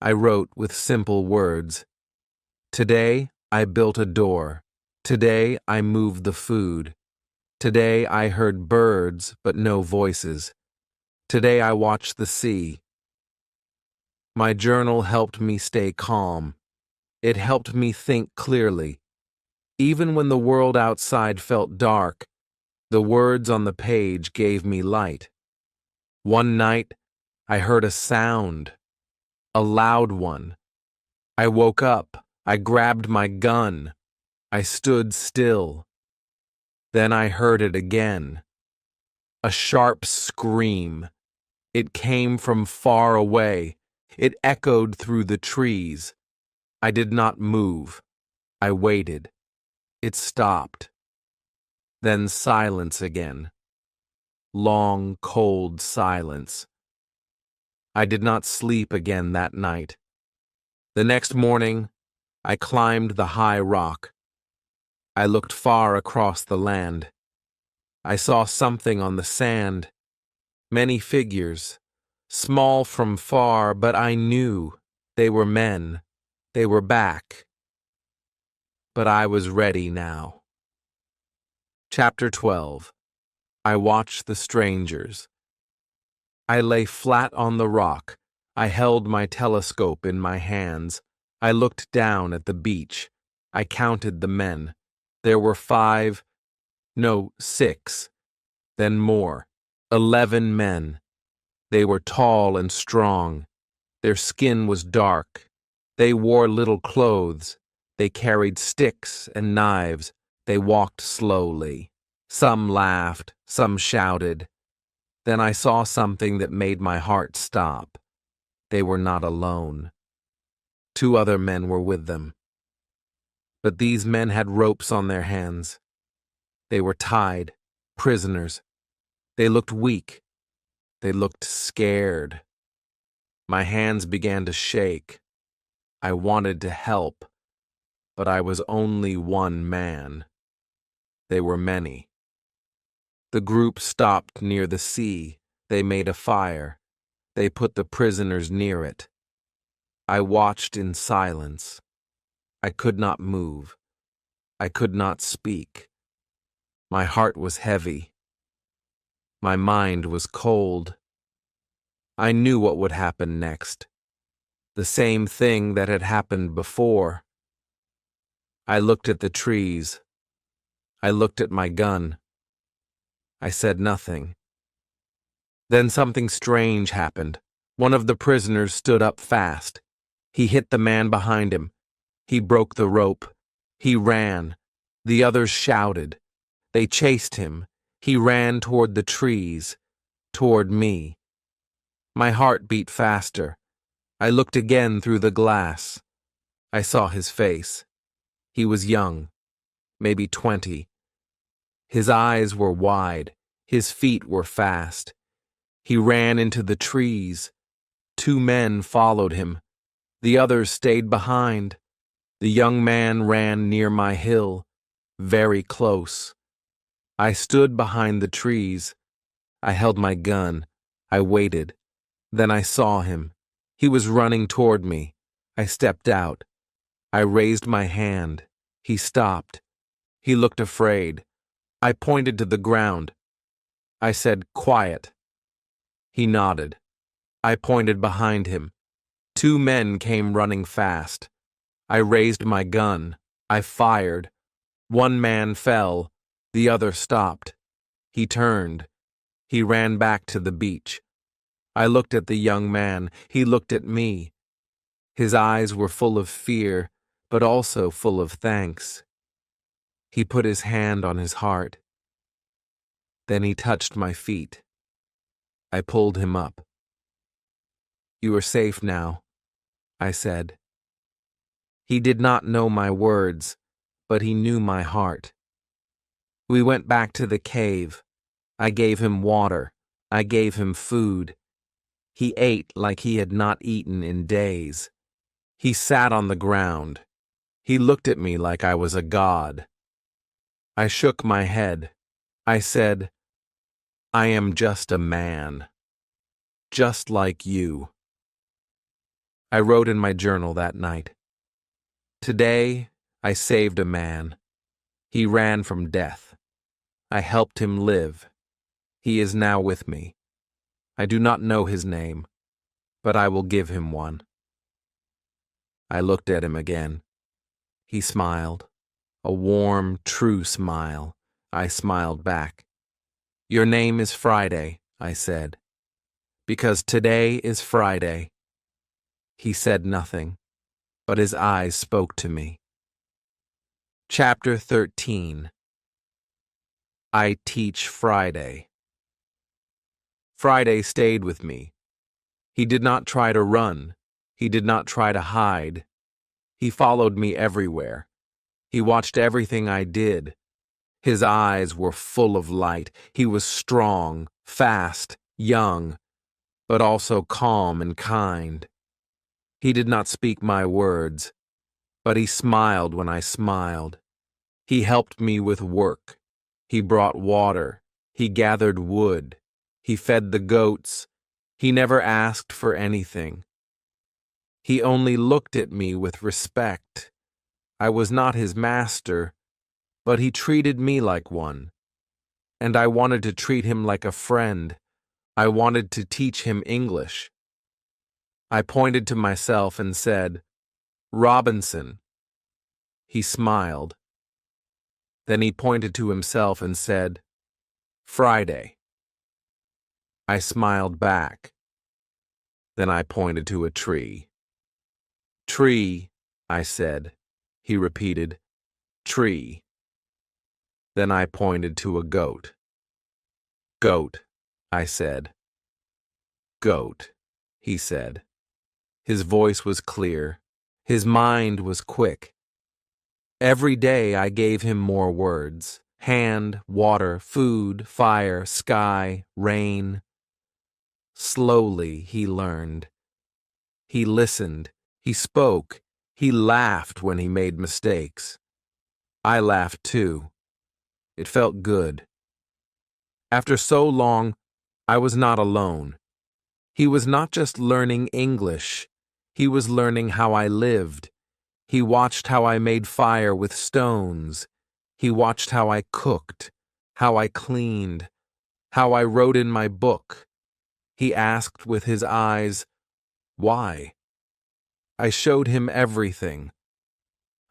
I wrote with simple words. Today, I built a door. Today, I moved the food. Today, I heard birds, but no voices. Today, I watched the sea. My journal helped me stay calm. It helped me think clearly. Even when the world outside felt dark, the words on the page gave me light. One night, I heard a sound, a loud one. I woke up. I grabbed my gun. I stood still. Then I heard it again. A sharp scream. It came from far away. It echoed through the trees. I did not move. I waited. It stopped. Then silence again. Long, cold silence. I did not sleep again that night. The next morning, I climbed the high rock. I looked far across the land. I saw something on the sand. Many figures, small from far, but I knew they were men. They were back. But I was ready now. Chapter 12. I watched the strangers. I lay flat on the rock. I held my telescope in my hands. I looked down at the beach. I counted the men. There were 5, no, 6, then more, 11 men. They were tall and strong. Their skin was dark. They wore little clothes. They carried sticks and knives. They walked slowly. Some laughed, some shouted. Then I saw something that made my heart stop. They were not alone. 2 other men were with them. But these men had ropes on their hands. They were tied, prisoners. They looked weak. They looked scared. My hands began to shake. I wanted to help, but I was only one man. They were many. The group stopped near the sea. They made a fire. They put the prisoners near it. I watched in silence. I could not move. I could not speak. My heart was heavy. My mind was cold. I knew what would happen next. The same thing that had happened before. I looked at the trees. I looked at my gun. I said nothing. Then something strange happened. One of the prisoners stood up fast. He hit the man behind him. He broke the rope. He ran. The others shouted. They chased him. He ran toward the trees, toward me. My heart beat faster. I looked again through the glass. I saw his face. He was young, maybe 20. His eyes were wide. His feet were fast. He ran into the trees. 2 men followed him. The others stayed behind. The young man ran near my hill, very close. I stood behind the trees. I held my gun. I waited. Then I saw him. He was running toward me. I stepped out. I raised my hand. He stopped. He looked afraid. I pointed to the ground. I said, "Quiet." He nodded. I pointed behind him. 2 men came running fast. I raised my gun. I fired. 1 man fell. The other stopped. He turned. He ran back to the beach. I looked at the young man. He looked at me. His eyes were full of fear, but also full of thanks. He put his hand on his heart. Then he touched my feet. I pulled him up. "You are safe now," I said. He did not know my words, but he knew my heart. We went back to the cave. I gave him water. I gave him food. He ate like he had not eaten in days. He sat on the ground. He looked at me like I was a god. I shook my head. I said, "I am just a man. Just like you." I wrote in my journal that night. Today, I saved a man. He ran from death. I helped him live. He is now with me. I do not know his name, but I will give him one. I looked at him again. He smiled. A warm, true smile. I smiled back. "Your name is Friday," I said, "because today is Friday." He said nothing, but his eyes spoke to me. Chapter 13. I teach Friday. Friday stayed with me. He did not try to run. He did not try to hide. He followed me everywhere. He watched everything I did. His eyes were full of light. He was strong, fast, young, but also calm and kind. He did not speak my words, but he smiled when I smiled. He helped me with work. He brought water. He gathered wood. He fed the goats. He never asked for anything. He only looked at me with respect. I was not his master, but he treated me like one. And I wanted to treat him like a friend. I wanted to teach him English. I pointed to myself and said, "Robinson." He smiled. Then he pointed to himself and said, "Friday." I smiled back. Then I pointed to a tree. "Tree," I said. He repeated, "Tree." Then I pointed to a goat. "Goat," I said. "Goat," he said. His voice was clear. His mind was quick. Every day I gave him more words: hand, water, food, fire, sky, rain. Slowly he learned. He listened. He spoke. He laughed when he made mistakes. I laughed too. It felt good. After so long, I was not alone. He was not just learning English. He was learning how I lived. He watched how I made fire with stones. He watched how I cooked, how I cleaned, how I wrote in my book. He asked with his eyes, "Why?" I showed him everything.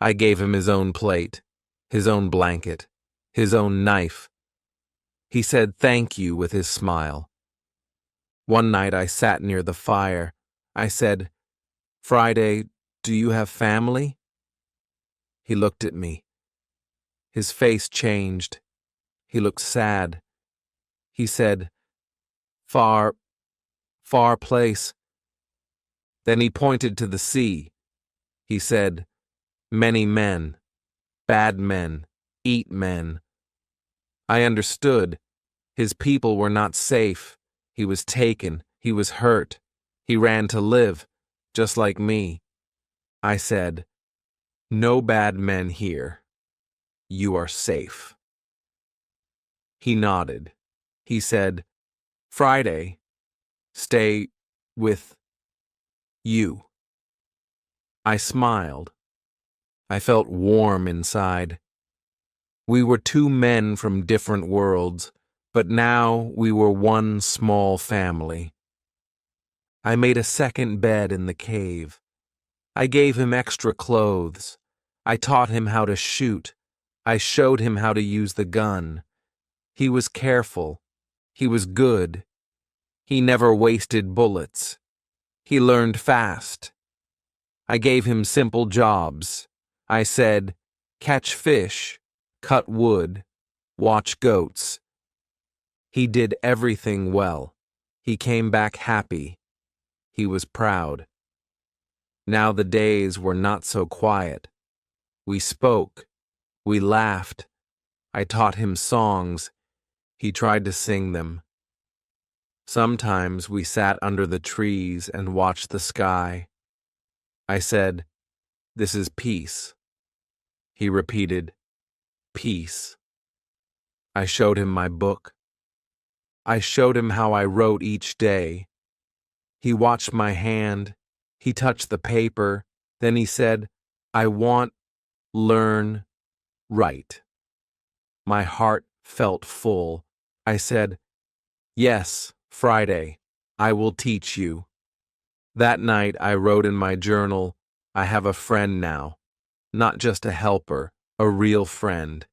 I gave him his own plate, his own blanket, his own knife. He said thank you with his smile. One night I sat near the fire. I said, "Friday, do you have family?" He looked at me. His face changed. He looked sad. He said, "Far, far place." Then he pointed to the sea. He said, "Many men, bad men, eat men." I understood. His people were not safe. He was taken. He was hurt. He ran to live, just like me. I said, "No bad men here. You are safe." He nodded. He said, "Friday, stay with you." I smiled. I felt warm inside. We were two men from different worlds, but now we were one small family. I made a second bed in the cave. I gave him extra clothes. I taught him how to shoot. I showed him how to use the gun. He was careful. He was good. He never wasted bullets. He learned fast. I gave him simple jobs. I said, "Catch fish, cut wood, watch goats." He did everything well. He came back happy. He was proud. Now the days were not so quiet. We spoke. We laughed. I taught him songs. He tried to sing them. Sometimes we sat under the trees and watched the sky. I said, "This is peace." He repeated, "Peace." I showed him my book. I showed him how I wrote each day. He watched my hand. He touched the paper. Then he said, "I want, learn, write." My heart felt full. I said, "Yes, Friday, I will teach you." That night I wrote in my journal, "I have a friend now, not just a helper, a real friend.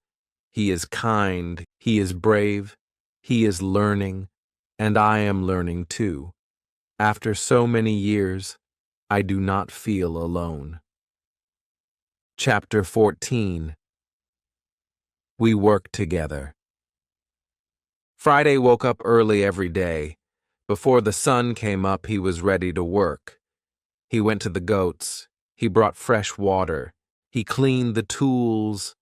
He is kind, he is brave, he is learning, and I am learning too. After so many years, I do not feel alone." Chapter 14. We work together. Friday woke up early every day. Before the sun came up, he was ready to work. He went to the goats. He brought fresh water. He cleaned the tools.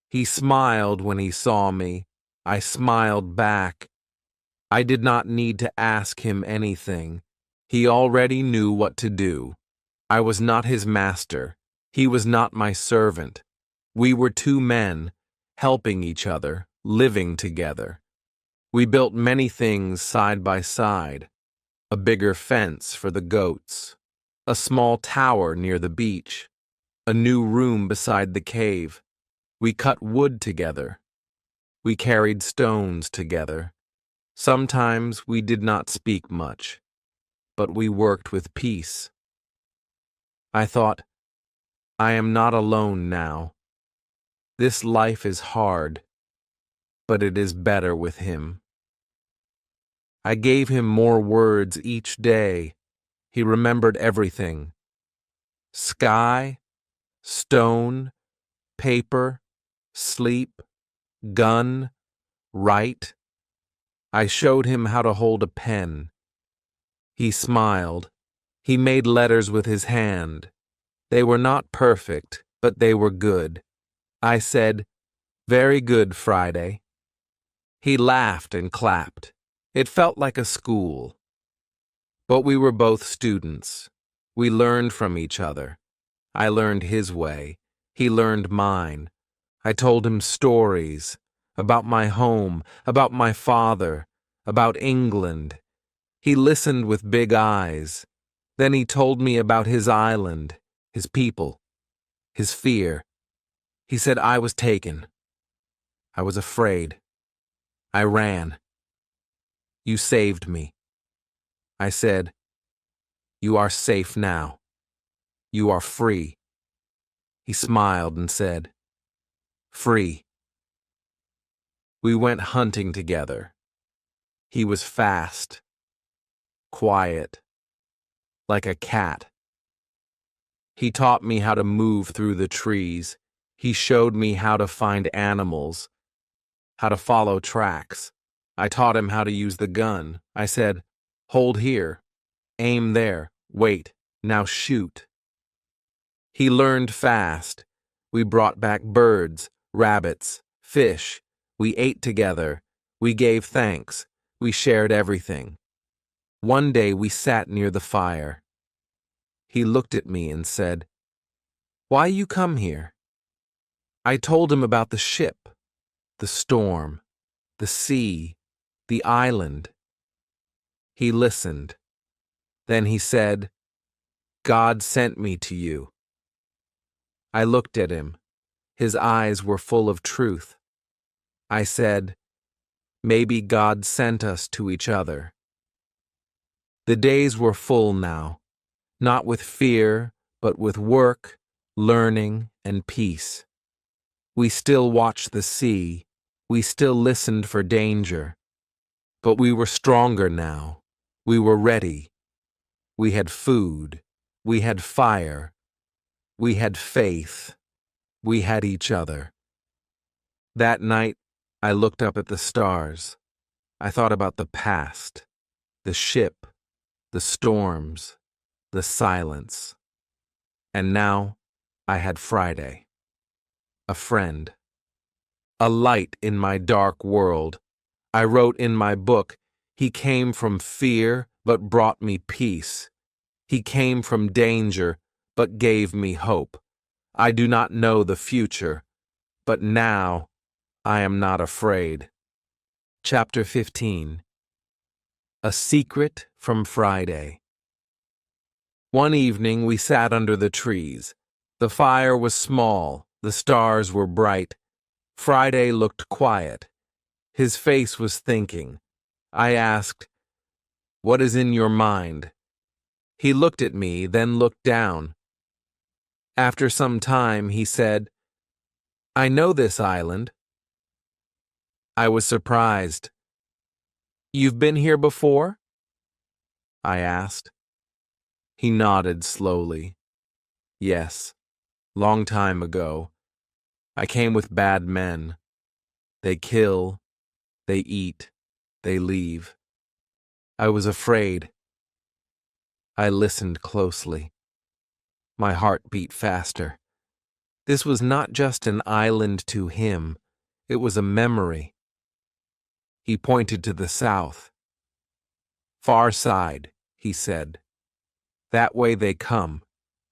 He smiled when he saw me. I smiled back. I did not need to ask him anything. He already knew what to do. I was not his master. He was not my servant. We were two men, helping each other, living together. We built many things side by side: a bigger fence for the goats, a small tower near the beach, a new room beside the cave. We cut wood together. We carried stones together. Sometimes we did not speak much, but we worked with peace. I thought, I am not alone now. This life is hard, but it is better with him. I gave him more words each day. He remembered everything: sky, stone, paper, sleep, gun, write. I showed him how to hold a pen. He smiled. He made letters with his hand. They were not perfect, but they were good. I said, "Very good, Friday." He laughed and clapped. It felt like a school. But we were both students. We learned from each other. I learned his way. He learned mine. I told him stories about my home, about my father, about England. He listened with big eyes. Then he told me about his island, his people, his fear. He said I was taken. I was afraid. I ran. You saved me. I said, "You are safe now. You are free." He smiled and said, "Free." We went hunting together. He was fast, quiet, like a cat. He taught me how to move through the trees. He showed me how to find animals, how to follow tracks. I taught him how to use the gun. I said, "Hold here, aim there, wait, now shoot." He learned fast. We brought back birds, rabbits, fish. We ate together. We gave thanks. We shared everything. One day we sat near the fire. He looked at me and said, "Why you come here?" I told him about the ship, the storm, the sea, the island. He listened. Then he said, "God sent me to you." I looked at him. His eyes were full of truth. I said, "Maybe God sent us to each other." The days were full now, not with fear, but with work, learning, and peace. We still watched the sea. We still listened for danger. But we were stronger now. We were ready. We had food. We had fire. We had faith. We had each other. That night, I looked up at the stars. I thought about the past, the ship, the storms, the silence. And now, I had Friday. A friend. A light in my dark world. I wrote in my book, he came from fear, but brought me peace. He came from danger, but gave me hope. I do not know the future, but now I am not afraid. Chapter 15. A Secret from Friday. One evening we sat under the trees. The fire was small, the stars were bright. Friday looked quiet. His face was thinking. I asked, "What is in your mind?" He looked at me, then looked down. After some time, he said, "I know this island." I was surprised. "You've been here before?" I asked. He nodded slowly. "Yes, long time ago. I came with bad men. They kill, they eat, they leave. I was afraid." I listened closely. My heart beat faster. This was not just an island to him. It was a memory. He pointed to the south. "Far side," he said. "That way they come.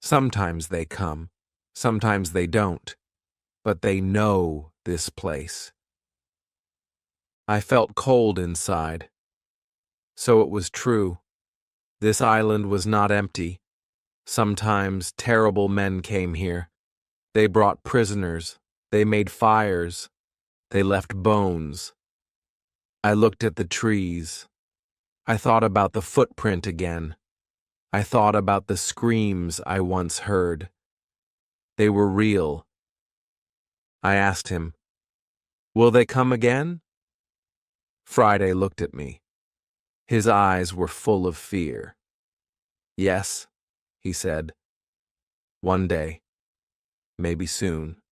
Sometimes they come. Sometimes they don't. But they know this place." I felt cold inside. So it was true. This island was not empty. Sometimes terrible men came here. They brought prisoners. They made fires. They left bones. I looked at the trees. I thought about the footprint again. I thought about the screams I once heard. They were real. I asked him, "Will they come again?" Friday looked at me. His eyes were full of fear. "Yes," he said. "One day. Maybe soon."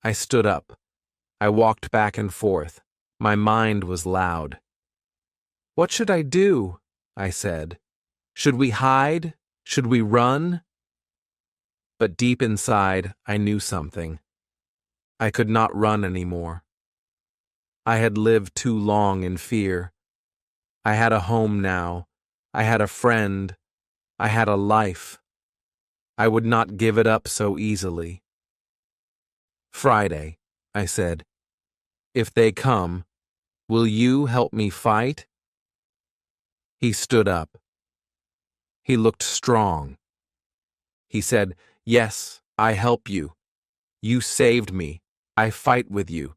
I stood up. I walked back and forth. My mind was loud. "What should I do?" I said. "Should we hide? Should we run?" But deep inside, I knew something. I could not run anymore. I had lived too long in fear. I had a home now. I had a friend. I had a life. I would not give it up so easily. "Friday," I said, "if they come, will you help me fight?" He stood up. He looked strong. He said, "Yes, I help you. You saved me. I fight with you."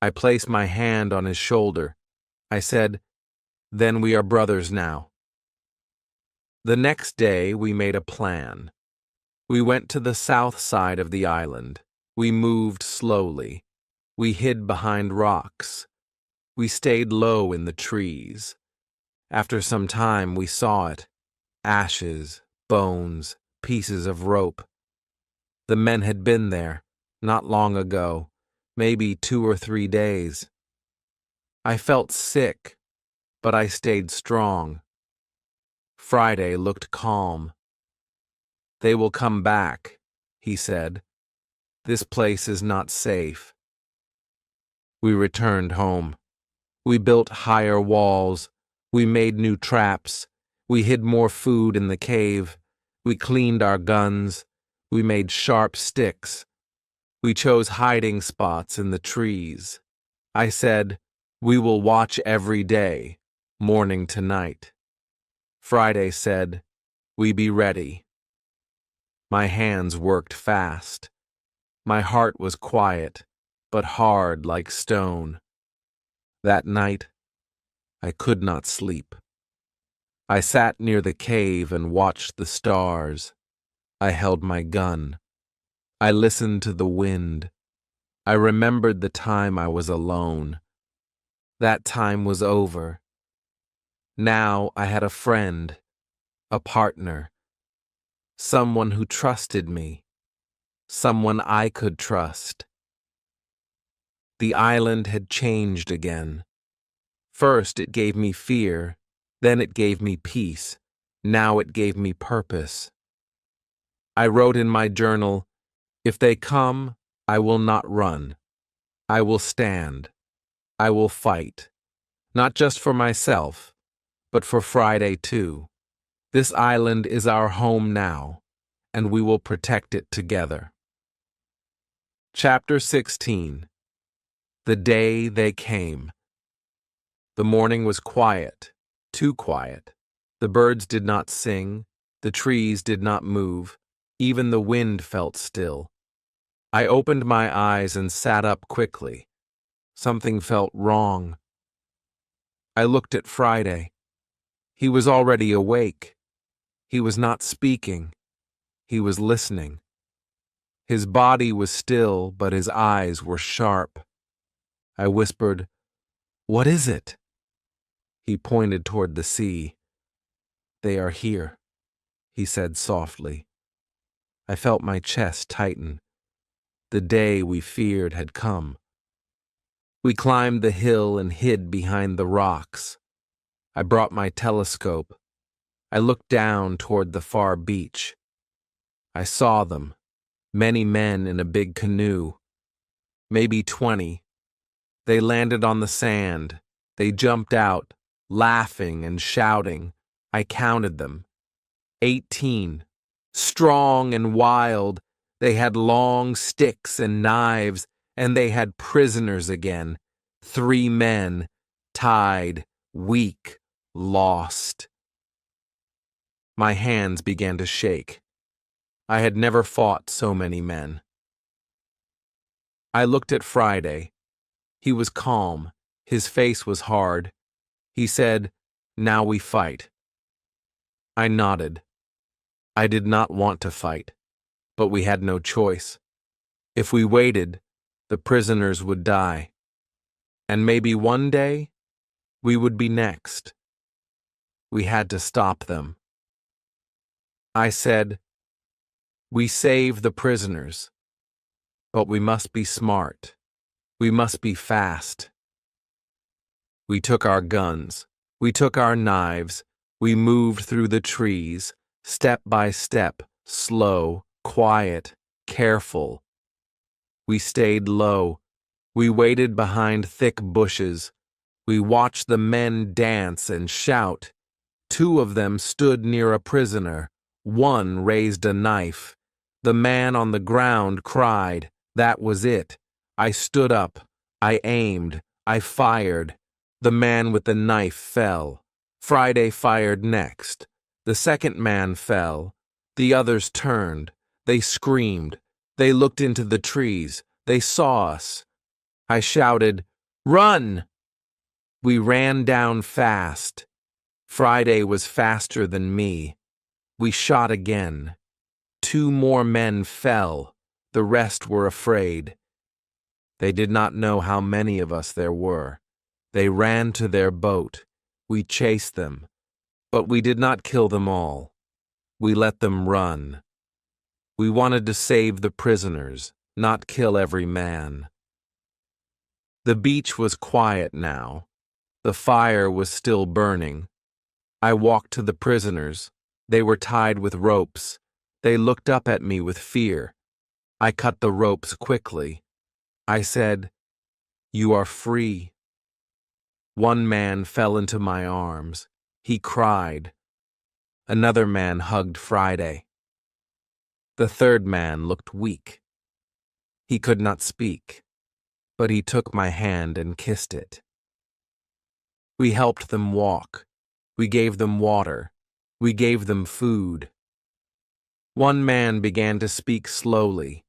I placed my hand on his shoulder. I said, "Then we are brothers now." The next day we made a plan. We went to the south side of the island. We moved slowly. We hid behind rocks. We stayed low in the trees. After some time we saw it. Ashes, bones, pieces of rope. The men had been there, not long ago, maybe 2 or 3 days. I felt sick, but I stayed strong. Friday looked calm. "They will come back," he said. "This place is not safe." We returned home. We built higher walls. We made new traps. We hid more food in the cave. We cleaned our guns. We made sharp sticks. We chose hiding spots in the trees. I said, "We will watch every day, morning to night." Friday said, "We be ready." My hands worked fast. My heart was quiet, but hard like stone. That night, I could not sleep. I sat near the cave and watched the stars. I held my gun. I listened to the wind. I remembered the time I was alone. That time was over. Now I had a friend, a partner, someone who trusted me, someone I could trust. The island had changed again. First it gave me fear, then it gave me peace, now it gave me purpose. I wrote in my journal, "If they come, I will not run. I will stand. I will fight. Not just for myself, but for Friday too. This island is our home now, and we will protect it together." Chapter 16. The Day They Came. The morning was quiet, too quiet. The birds did not sing, the trees did not move, even the wind felt still. I opened my eyes and sat up quickly. Something felt wrong. I looked at Friday. He was already awake. He was not speaking. He was listening. His body was still, but his eyes were sharp. I whispered, "What is it?" He pointed toward the sea. "They are here," he said softly. I felt my chest tighten. The day we feared had come. We climbed the hill and hid behind the rocks. I brought my telescope. I looked down toward the far beach. I saw them, many men in a big canoe, maybe 20. They landed on the sand. They jumped out, laughing and shouting. I counted them. 18. Strong and wild. They had long sticks and knives, and they had prisoners again. 3 men, tied, weak, lost. My hands began to shake. I had never fought so many men. I looked at Friday. He was calm. His face was hard. He said, "Now we fight." I nodded. I did not want to fight, but we had no choice. If we waited, the prisoners would die. And maybe one day, we would be next. We had to stop them. I said, "We save the prisoners, but we must be smart. We must be fast." We took our guns. We took our knives. We moved through the trees, step by step, slow, quiet, careful. We stayed low. We waited behind thick bushes. We watched the men dance and shout. 2 of them stood near a prisoner. 1 raised a knife. The man on the ground cried. That was it. I stood up. I aimed. I fired. The man with the knife fell. Friday fired next. The second man fell. The others turned. They screamed. They looked into the trees. They saw us. I shouted, "Run!" We ran down fast. Friday was faster than me. We shot again. 2 more men fell. The rest were afraid. They did not know how many of us there were. They ran to their boat. We chased them. But we did not kill them all. We let them run. We wanted to save the prisoners, not kill every man. The beach was quiet now. The fire was still burning. I walked to the prisoners. They were tied with ropes. They looked up at me with fear. I cut the ropes quickly. I said, "You are free." 1 man fell into my arms. He cried. Another man hugged Friday. The 3rd man looked weak. He could not speak, but he took my hand and kissed it. We helped them walk. We gave them water. We gave them food. 1 man began to speak slowly.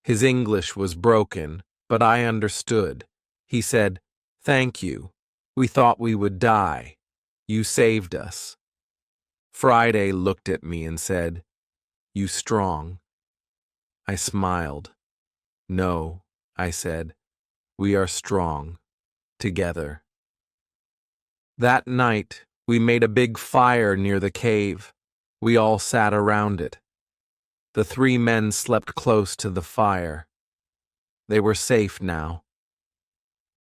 His English was broken, but I understood. He said, "Thank you. We thought we would die. You saved us." Friday looked at me and said, "You strong?" I smiled. "No," I said, "we are strong, together." That night, we made a big fire near the cave. We all sat around it. The 3 men slept close to the fire. They were safe now.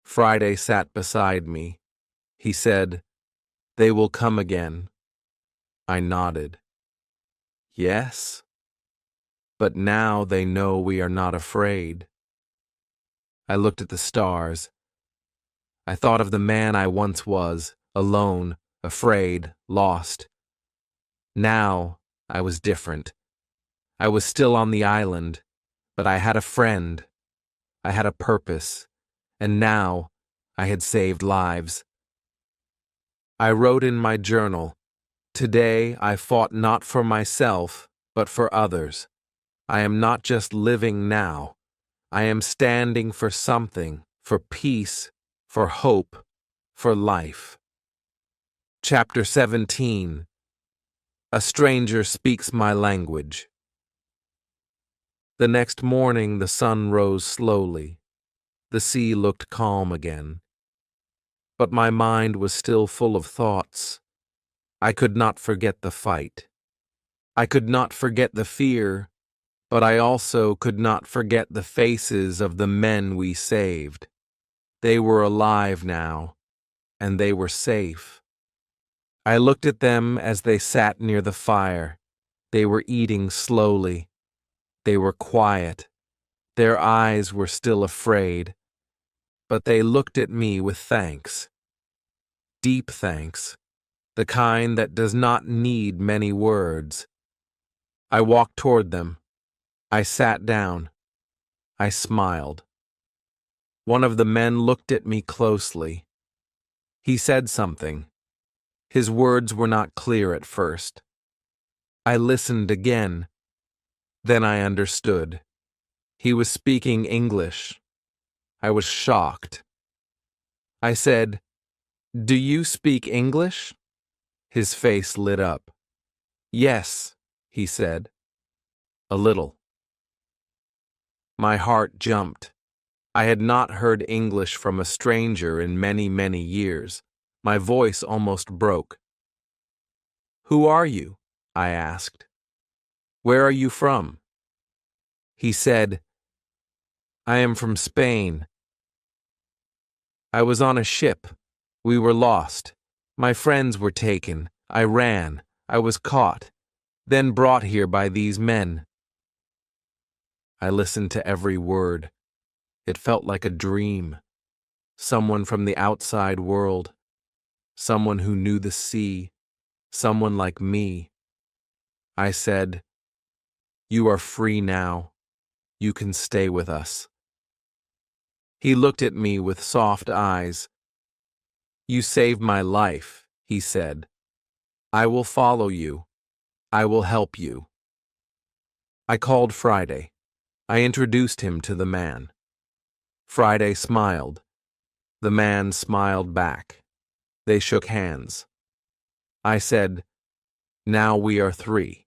Friday sat beside me. He said, "They will come again." I nodded. "Yes? But now they know we are not afraid." I looked at the stars. I thought of the man I once was, alone, afraid, lost. Now I was different. I was still on the island, but I had a friend. I had a purpose, and now I had saved lives. I wrote in my journal, "Today I fought not for myself, but for others. I am not just living now. I am standing for something, for peace, for hope, for life." Chapter 17. A stranger speaks my language. The next morning the sun rose slowly. The sea looked calm again. But my mind was still full of thoughts. I could not forget the fight. I could not forget the fear, but I also could not forget the faces of the men we saved. They were alive now, and they were safe. I looked at them as they sat near the fire. They were eating slowly. They were quiet. Their eyes were still afraid, but they looked at me with thanks. Deep thanks, the kind that does not need many words. I walked toward them. I sat down. I smiled. One of the men looked at me closely. He said something. His words were not clear at first. I listened again. Then I understood. He was speaking English. I was shocked. I said, "Do you speak English?" His face lit up. "Yes," he said. "A little." My heart jumped. I had not heard English from a stranger in many, many years. My voice almost broke. "Who are you?" I asked. "Where are you from?" He said, "I am from Spain. I was on a ship. We were lost. My friends were taken. I ran. I was caught, then brought here by these men." I listened to every word. It felt like a dream. Someone from the outside world. Someone who knew the sea. Someone like me. I said, "You are free now. You can stay with us." He looked at me with soft eyes. "You saved my life," he said. "I will follow you. I will help you." I called Friday. I introduced him to the man. Friday smiled. The man smiled back. They shook hands. I said, "Now we are three."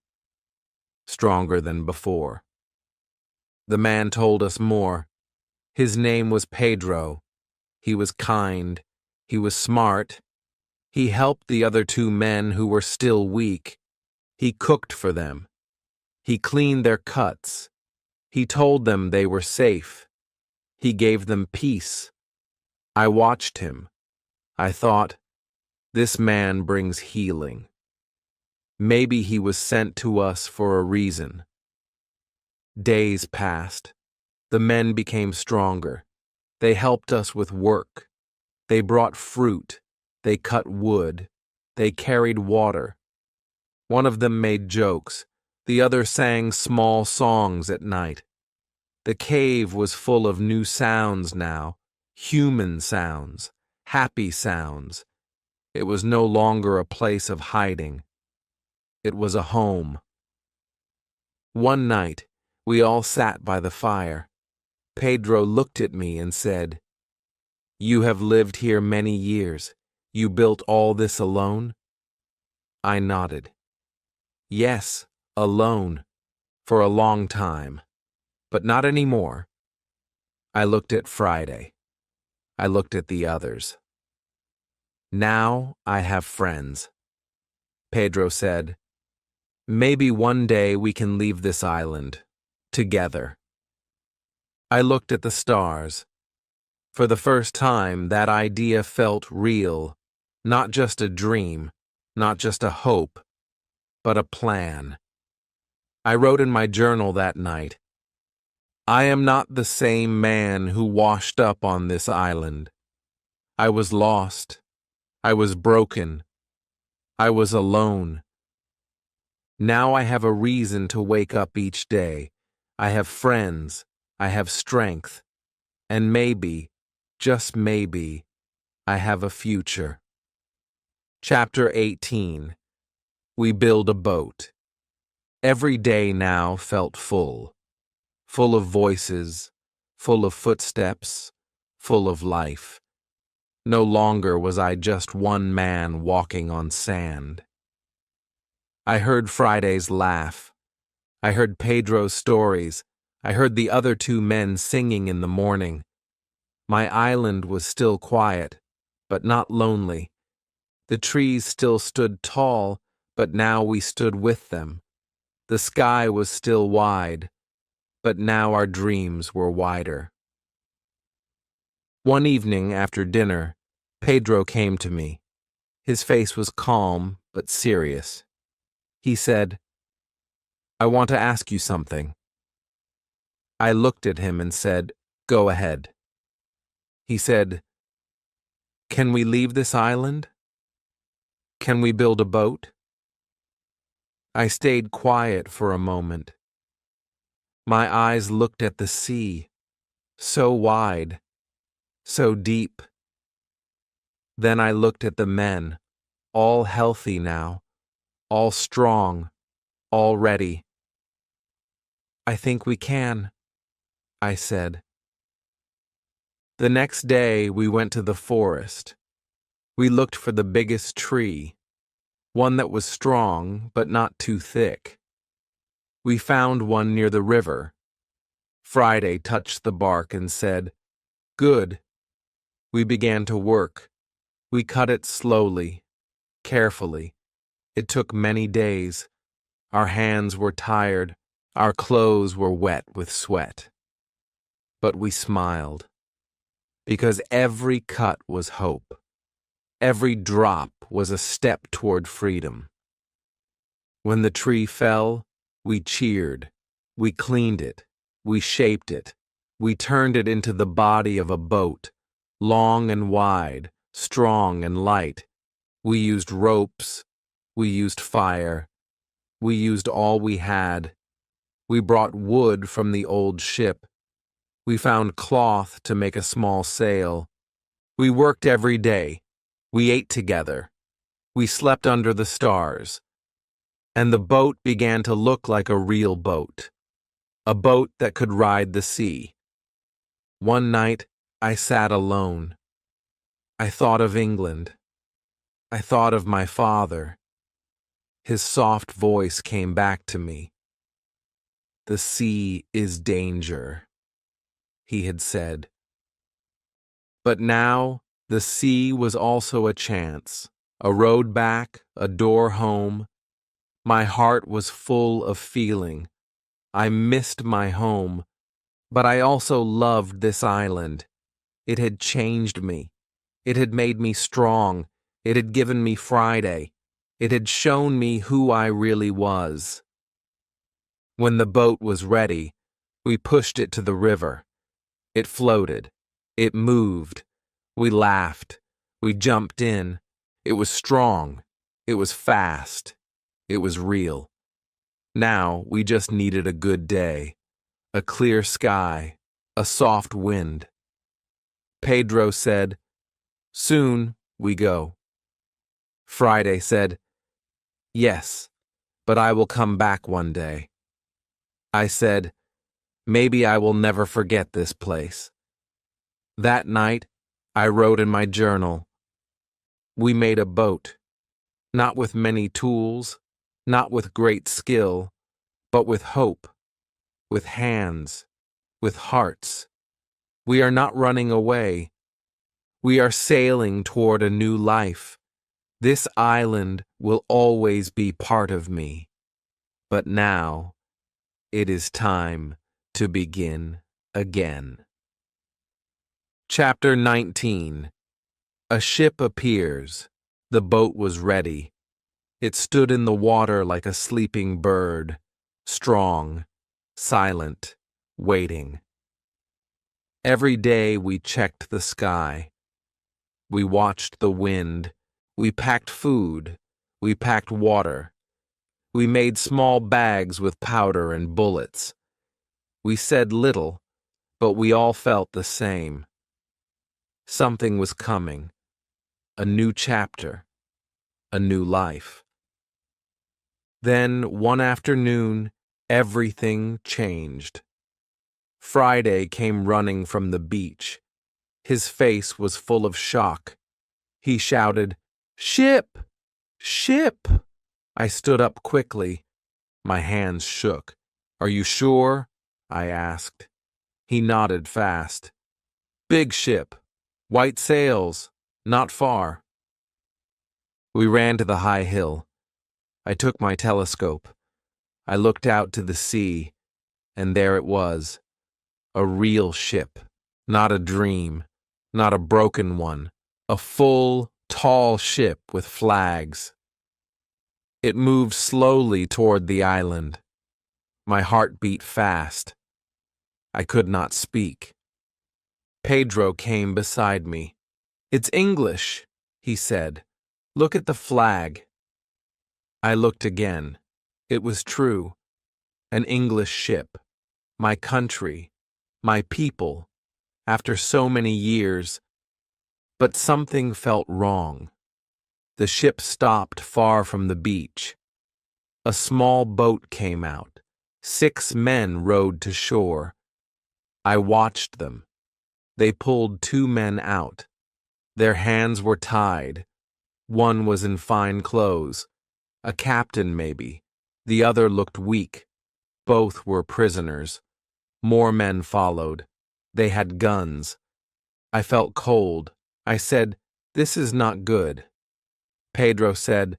Stronger than before. The man told us more. His name was Pedro. He was kind. He was smart. He helped the other two men who were still weak. He cooked for them. He cleaned their cuts. He told them they were safe. He gave them peace. I watched him. I thought, this man brings healing. Maybe he was sent to us for a reason. Days passed. The men became stronger. They helped us with work. They brought fruit. They cut wood. They carried water. One of them made jokes. The other sang small songs at night. The cave was full of new sounds now, human sounds, happy sounds. It was no longer a place of hiding. It was a home. One night, we all sat by the fire. Pedro looked at me and said, "You have lived here many years. You built all this alone?" I nodded. "Yes, alone, for a long time, but not anymore." I looked at Friday. I looked at the others. "Now I have friends." Pedro said, "Maybe one day we can leave this island, together." I looked at the stars. For the first time, that idea felt real, not just a dream, not just a hope, but a plan. I wrote in my journal that night, "I am not the same man who washed up on this island. I was lost. I was broken. I was alone. Now I have a reason to wake up each day. I have friends. I have strength. And maybe, just maybe, I have a future." Chapter 18. We build a boat. Every day now felt full. Full of voices, full of footsteps, full of life. No longer was I just one man walking on sand. I heard Friday's laugh. I heard Pedro's stories. I heard the other two men singing in the morning. My island was still quiet, but not lonely. The trees still stood tall, but now we stood with them. The sky was still wide, but now our dreams were wider. One evening after dinner, Pedro came to me. His face was calm, but serious. He said, "I want to ask you something." I looked at him and said, "Go ahead." He said, "Can we leave this island? Can we build a boat?" I stayed quiet for a moment. My eyes looked at the sea, so wide, so deep. Then I looked at the men, all healthy now, all strong, all ready. I think we can, I said. The next day we went to the forest. We looked for the biggest tree, one that was strong but not too thick. We found one near the river. Friday touched the bark and said, "Good." We began to work. We cut it slowly, carefully. It took many days. Our hands were tired. Our clothes were wet with sweat. But we smiled, because every cut was hope. Every drop was a step toward freedom. When the tree fell, we cheered. We cleaned it. We shaped it. We turned it into the body of a boat, long and wide, strong and light. We used ropes. We used fire. We used all we had. We brought wood from the old ship. We found cloth to make a small sail. We worked every day. We ate together. We slept under the stars. And the boat began to look like a real boat, a boat that could ride the sea. One night, I sat alone. I thought of England. I thought of my father. His soft voice came back to me. "The sea is danger," he had said. But now, the sea was also a chance, a road back, a door home. My heart was full of feeling. I missed my home, but I also loved this island. It had changed me. It had made me strong. It had given me Friday. It had shown me who I really was. When the boat was ready, we pushed it to the river. It floated. It moved. We laughed. We jumped in. It was strong. It was fast. It was real. Now we just needed a good day, a clear sky, a soft wind. Pedro said, "Soon we go." Friday said, "Yes, but I will come back one day." I said, "Maybe I will never forget this place." That night, I wrote in my journal, "We made a boat, not with many tools, not with great skill, but with hope, with hands, with hearts. We are not running away. We are sailing toward a new life. This island will always be part of me. But now, it is time to begin again." Chapter 19. A ship appears. The boat was ready. It stood in the water like a sleeping bird, strong, silent, waiting. Every day we checked the sky. We watched the wind. We packed food. We packed water. We made small bags with powder and bullets. We said little, but we all felt the same. Something was coming. A new chapter. A new life. Then, one afternoon, everything changed. Friday came running from the beach. His face was full of shock. He shouted, "Ship! Ship!" I stood up quickly. My hands shook. "Are you sure?" I asked. He nodded fast. "Big ship. White sails. Not far." We ran to the high hill. I took my telescope. I looked out to the sea, and there it was. A real ship. Not a dream. Not a broken one. A full, tall ship with flags. It moved slowly toward the island. My heart beat fast. I could not speak. Pedro came beside me. "It's English," he said. "Look at the flag." I looked again. It was true. An English ship. My country. My people. after so many years, but something felt wrong. The ship stopped far from the beach. A small boat came out. 6 men rowed to shore. I watched them. They pulled 2 men out. Their hands were tied. One was in fine clothes. A captain, maybe. The other looked weak. Both were prisoners. More men followed. They had guns. I felt cold. I said, "This is not good." Pedro said,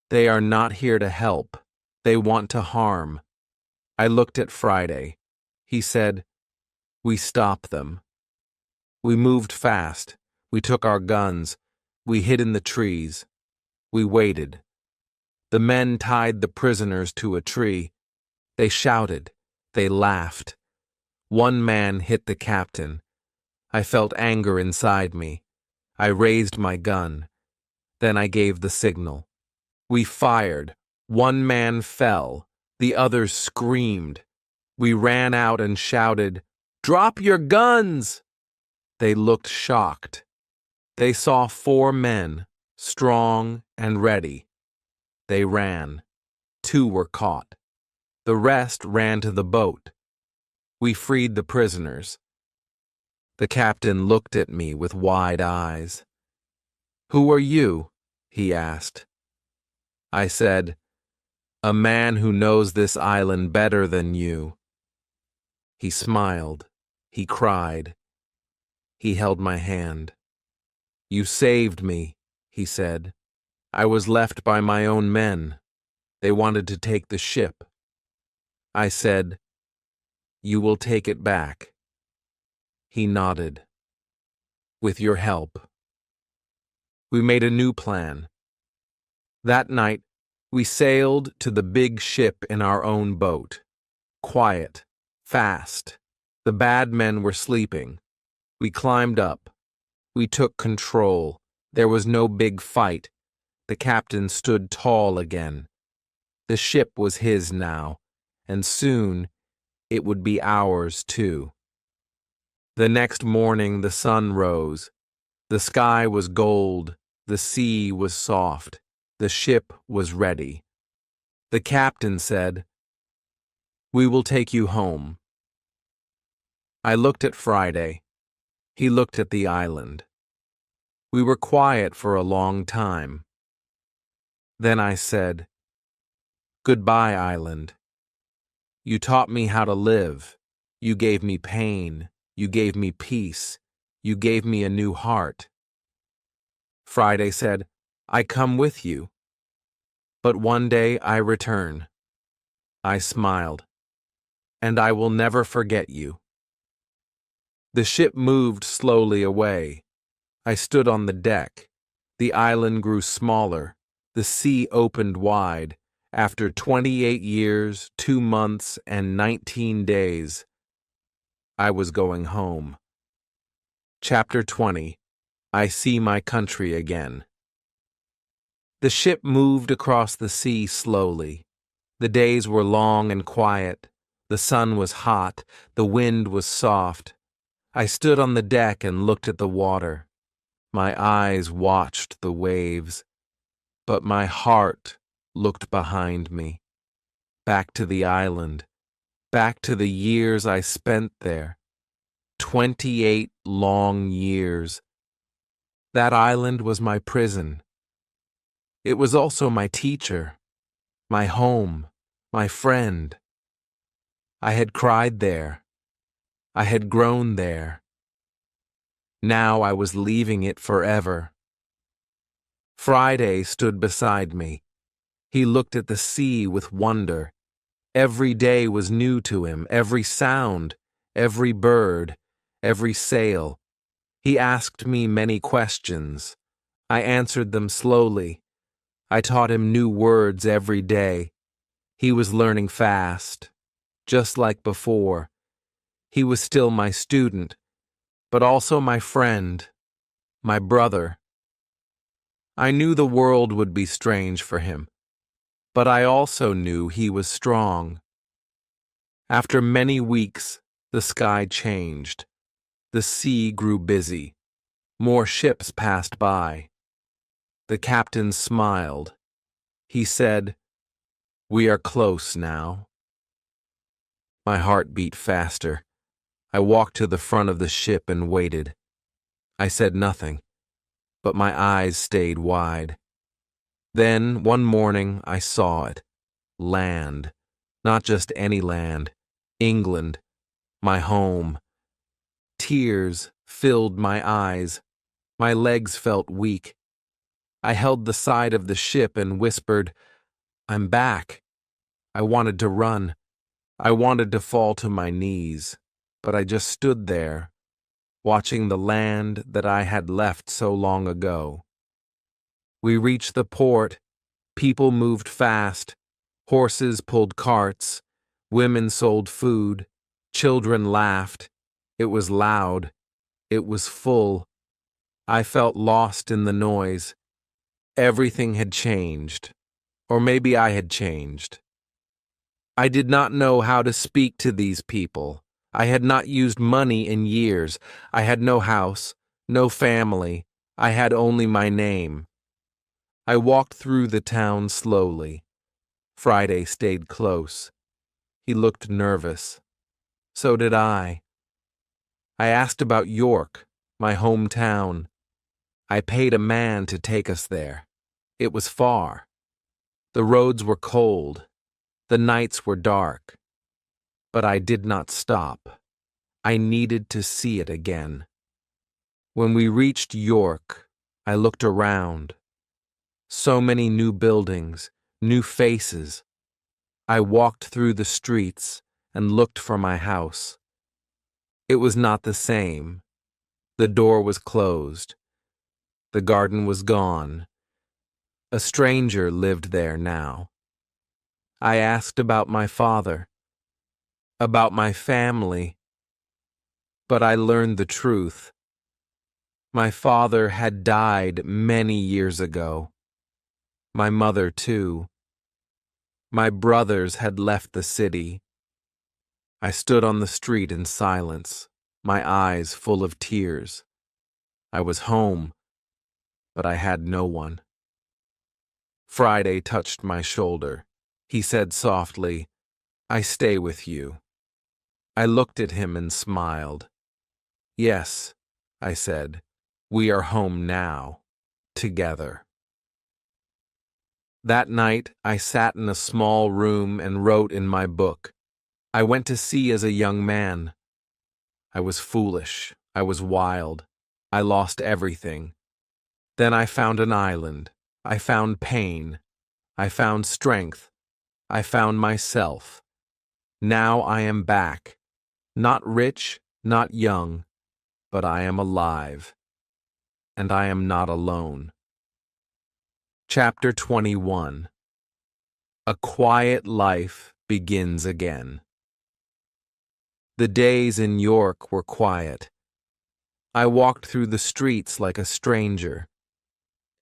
"They are not here to help. They want to harm." I looked at Friday. He said, "We stop them." We moved fast. We took our guns. We hid in the trees. We waited. The men tied the prisoners to a tree. They shouted. They laughed. One man hit the captain. I felt anger inside me. I raised my gun. Then I gave the signal. We fired. One man fell. The others screamed. We ran out and shouted, "Drop your guns!" They looked shocked. They saw 4 men, strong and ready. They ran. 2 were caught. The rest ran to the boat. We freed the prisoners. The captain looked at me with wide eyes. "Who are you?" he asked. I said, "A man who knows this island better than you." He smiled. He cried. He held my hand. "You saved me," he said. "I was left by my own men. They wanted to take the ship." I said, "You will take it back." He nodded. "With your help." We made a new plan. That night, we sailed to the big ship in our own boat. Quiet, fast. The bad men were sleeping. We climbed up. We took control. There was no big fight. The captain stood tall again. The ship was his now, and soon it would be ours too. The next morning the sun rose. The sky was gold. The sea was soft. The ship was ready. The captain said, "We will take you home." I looked at Friday. He looked at the island. We were quiet for a long time. Then I said, "Goodbye, island. You taught me how to live. You gave me pain. You gave me peace. You gave me a new heart." Friday said, "I come with you. But one day I return." I smiled. "And I will never forget you." The ship moved slowly away. I stood on the deck. The island grew smaller. The sea opened wide. After 28 years, 2 months, and 19 days, I was going home. Chapter 20. I see my country again. The ship moved across the sea slowly. The days were long and quiet. The sun was hot. The wind was soft. I stood on the deck and looked at the water. My eyes watched the waves, but my heart looked behind me, back to the island, back to the years I spent there. 28 long years. That island was my prison. It was also my teacher, my home, my friend. I had cried there. I had grown there. Now I was leaving it forever. Friday stood beside me. He looked at the sea with wonder. Every day was new to him, every sound, every bird, every sail. He asked me many questions. I answered them slowly. I taught him new words every day. He was learning fast, just like before. He was still my student, but also my friend, my brother. I knew the world would be strange for him, but I also knew he was strong. After many weeks, the sky changed. The sea grew busy. More ships passed by. The captain smiled. He said, "We are close now." My heart beat faster. I walked to the front of the ship and waited. I said nothing, but my eyes stayed wide. Then, one morning, I saw it. Land. Not just any land. England. My home. Tears filled my eyes. My legs felt weak. I held the side of the ship and whispered, "I'm back." I wanted to run. I wanted to fall to my knees, but I just stood there, watching the land that I had left so long ago. We reached the port. People moved fast. Horses pulled carts. Women sold food. Children laughed. It was loud. It was full. I felt lost in the noise. Everything had changed. Or maybe I had changed. I did not know how to speak to these people. I had not used money in years. I had no house, no family. I had only my name. I walked through the town slowly. Friday stayed close. He looked nervous. So did I. I asked about York, my hometown. I paid a man to take us there. It was far. The roads were cold. The nights were dark. But I did not stop. I needed to see it again. When we reached York, I looked around. So many new buildings, new faces. I walked through the streets and looked for my house. It was not the same. The door was closed. The garden was gone. A stranger lived there now. I asked about my father, about my family, but I learned the truth. My father had died many years ago. My mother, too. My brothers had left the city. I stood on the street in silence, my eyes full of tears. I was home, but I had no one. Friday touched my shoulder. He said softly, "I stay with you." I looked at him and smiled. "Yes," I said, "we are home now, together." That night, I sat in a small room and wrote in my book. I went to sea as a young man. I was foolish. I was wild. I lost everything. Then I found an island. I found pain. I found strength. I found myself. Now I am back. Not rich, not young, but I am alive. And I am not alone. Chapter 21. A quiet life begins again. The days in York were quiet. I walked through the streets like a stranger.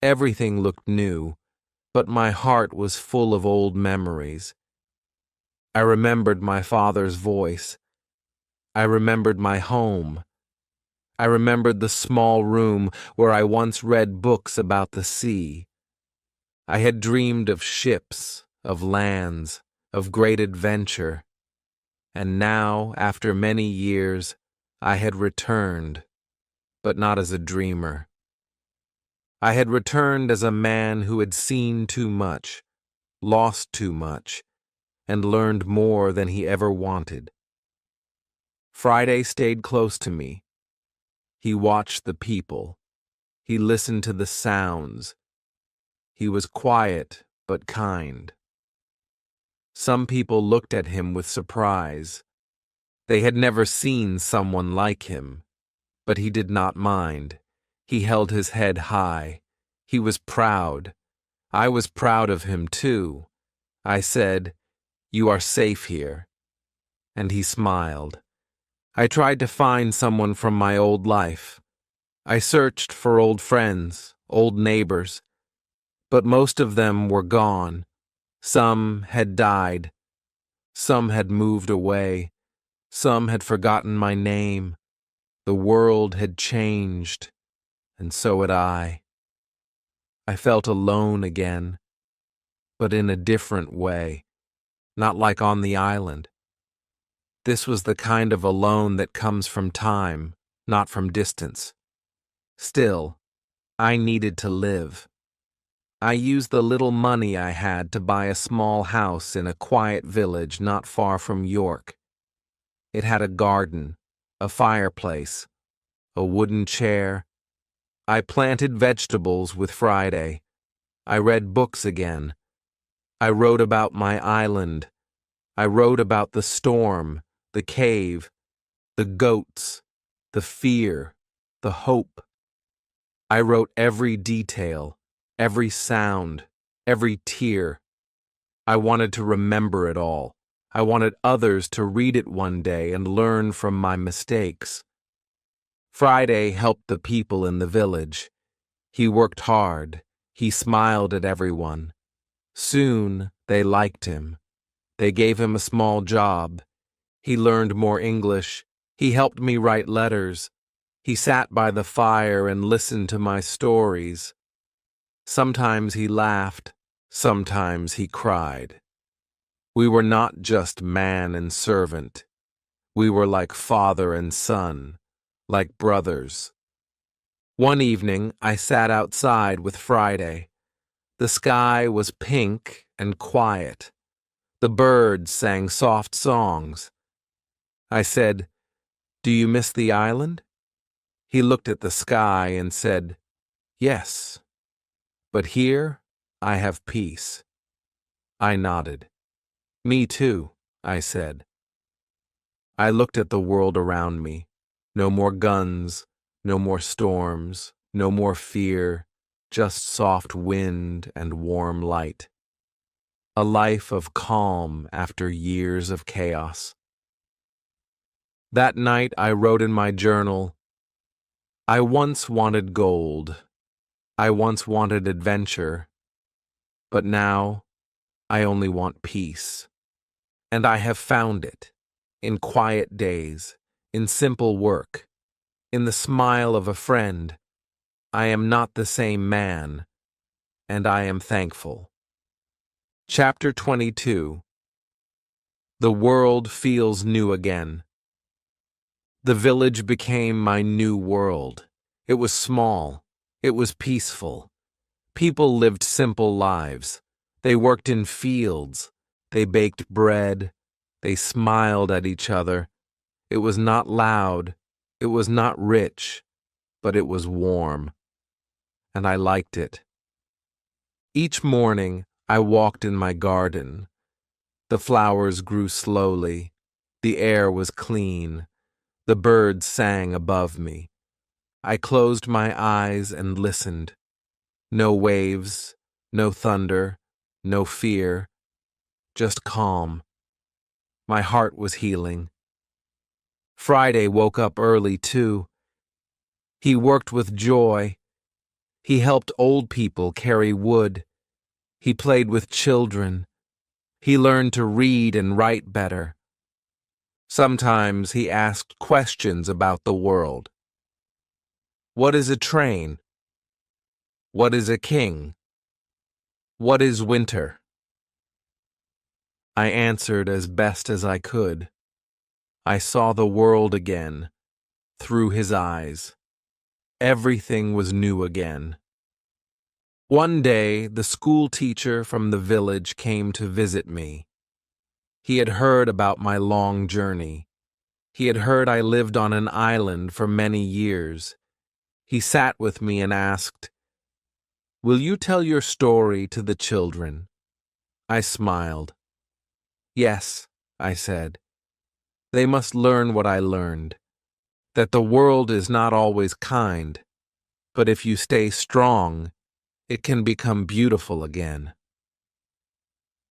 Everything looked new, but my heart was full of old memories. I remembered my father's voice. I remembered my home. I remembered the small room where I once read books about the sea. I had dreamed of ships, of lands, of great adventure. And now, after many years, I had returned, but not as a dreamer. I had returned as a man who had seen too much, lost too much, and learned more than he ever wanted. Friday stayed close to me. He watched the people. He listened to the sounds. He was quiet but kind. Some people looked at him with surprise. They had never seen someone like him, but he did not mind. He held his head high. He was proud. I was proud of him, too. I said, "You are safe here." And he smiled. I tried to find someone from my old life. I searched for old friends, old neighbors, but most of them were gone. Some had died. Some had moved away. Some had forgotten my name. The world had changed, and so had I. I felt alone again, but in a different way, not like on the island. This was the kind of alone that comes from time, not from distance. Still, I needed to live. I used the little money I had to buy a small house in a quiet village not far from York. It had a garden, a fireplace, a wooden chair. I planted vegetables with Friday. I read books again. I wrote about my island. I wrote about the storm, the cave, the goats, the fear, the hope. I wrote every detail, every sound, every tear. I wanted to remember it all. I wanted others to read it one day and learn from my mistakes. Friday helped the people in the village. He worked hard. He smiled at everyone. Soon, they liked him. They gave him a small job. He learned more English. He helped me write letters. He sat by the fire and listened to my stories. Sometimes he laughed. Sometimes he cried. We were not just man and servant. We were like father and son, like brothers. One evening, I sat outside with Friday. The sky was pink and quiet. The birds sang soft songs. I said, "Do you miss the island?" He looked at the sky and said, "Yes, but here I have peace." I nodded. "Me too," I said. I looked at the world around me. No more guns, no more storms, no more fear, just soft wind and warm light. A life of calm after years of chaos. That night I wrote in my journal, "I once wanted gold. I once wanted adventure. But now I only want peace. And I have found it. In quiet days, in simple work, in the smile of a friend. I am not the same man, and I am thankful." Chapter 22. The world feels new again. The village became my new world. It was small. It was peaceful. People lived simple lives. They worked in fields. They baked bread. They smiled at each other. It was not loud. It was not rich, but it was warm. And I liked it. Each morning, I walked in my garden. The flowers grew slowly. The air was clean. The birds sang above me. I closed my eyes and listened. No waves, no thunder, no fear, just calm. My heart was healing. Friday woke up early, too. He worked with joy. He helped old people carry wood. He played with children. He learned to read and write better. Sometimes he asked questions about the world. What is a train? What is a king? What is winter? I answered as best as I could. I saw the world again, through his eyes. Everything was new again. One day, the school teacher from the village came to visit me. He had heard about my long journey. He had heard I lived on an island for many years. He sat with me and asked, "Will you tell your story to the children?" I smiled. "Yes," I said. "They must learn what I learned, that the world is not always kind, but if you stay strong, it can become beautiful again."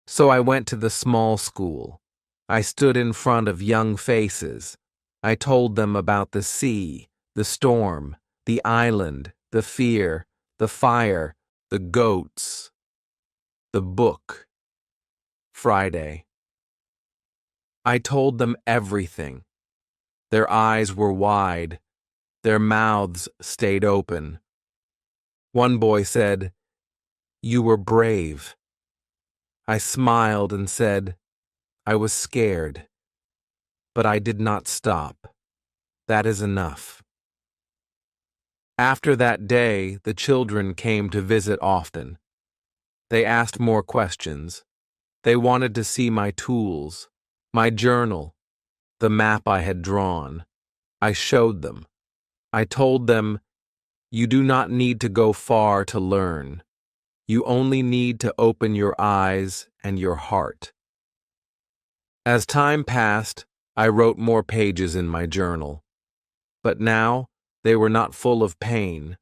So I went to the small school. I stood in front of young faces. I told them about the sea, the storm, the island, the fear, the fire, the goats, the book. Friday. I told them everything. Their eyes were wide. Their mouths stayed open. One boy said, "You were brave." I smiled and said, "I was scared." But I did not stop. That is enough. After that day, the children came to visit often. They asked more questions. They wanted to see my tools, my journal, the map I had drawn. I showed them. I told them, "You do not need to go far to learn. You only need to open your eyes and your heart." As time passed, I wrote more pages in my journal. But now, they were not full of pain.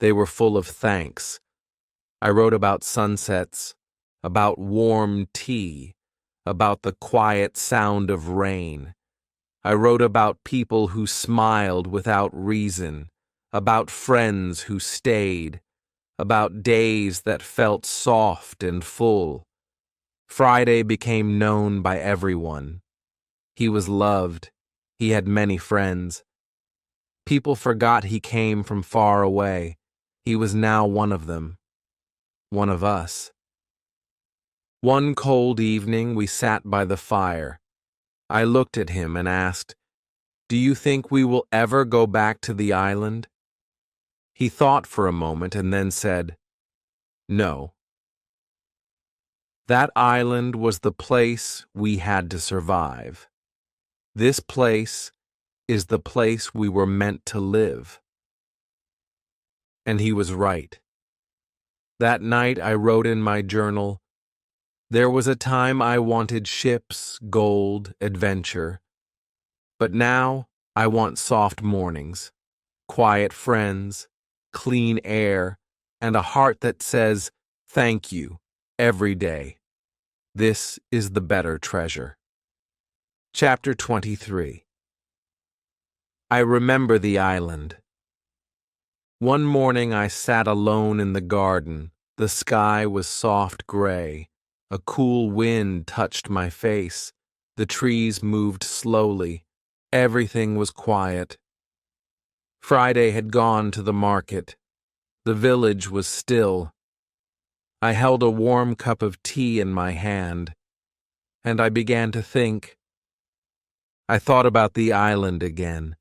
They were full of thanks. I wrote about sunsets, about warm tea, about the quiet sound of rain. I wrote about people who smiled without reason, about friends who stayed, about days that felt soft and full. Friday became known by everyone. He was loved. He had many friends. People forgot he came from far away. He was now one of them, one of us. One cold evening, we sat by the fire. I looked at him and asked, "Do you think we will ever go back to the island?" He thought for a moment and then said, "No." That island was the place we had to survive. This place is the place we were meant to live. And he was right. That night I wrote in my journal, "There was a time I wanted ships, gold, adventure. But now I want soft mornings, quiet friends, clean air, and a heart that says, 'Thank you,' every day. This is the better treasure." Chapter 23. I remember the island. One morning I sat alone in the garden. The sky was soft gray. A cool wind touched my face. The trees moved slowly. Everything was quiet. Friday had gone to the market. The village was still. I held a warm cup of tea in my hand, and I began to think. I thought about the island again.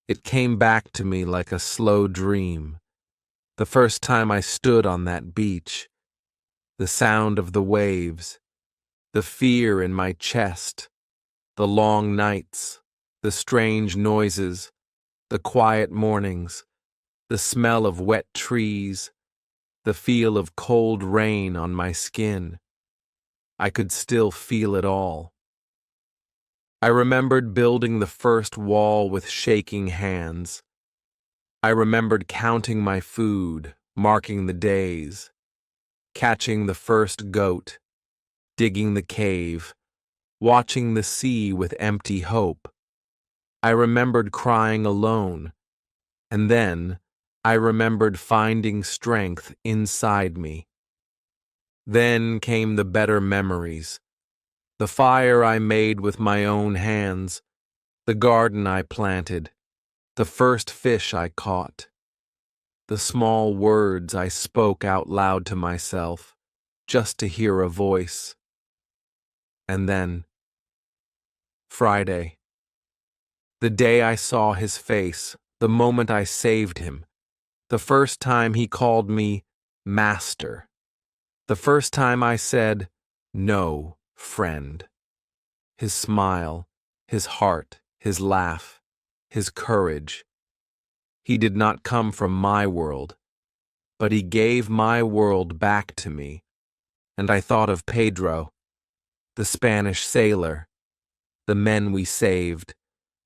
It came back to me like a slow dream. The first time I stood on that beach, the sound of the waves, the fear in my chest, the long nights, the strange noises, the quiet mornings, the smell of wet trees, the feel of cold rain on my skin. I could still feel it all. I remembered building the first wall with shaking hands. I remembered counting my food, marking the days, catching the first goat, digging the cave, watching the sea with empty hope. I remembered crying alone, and then I remembered finding strength inside me. Then came the better memories. The fire I made with my own hands, the garden I planted, the first fish I caught, the small words I spoke out loud to myself, just to hear a voice. And then, Friday. The day I saw his face, the moment I saved him, the first time he called me Master, the first time I said, "No, friend." His smile, his heart, his laugh, his courage. He did not come from my world, but he gave my world back to me. And I thought of Pedro, the Spanish sailor, the men we saved,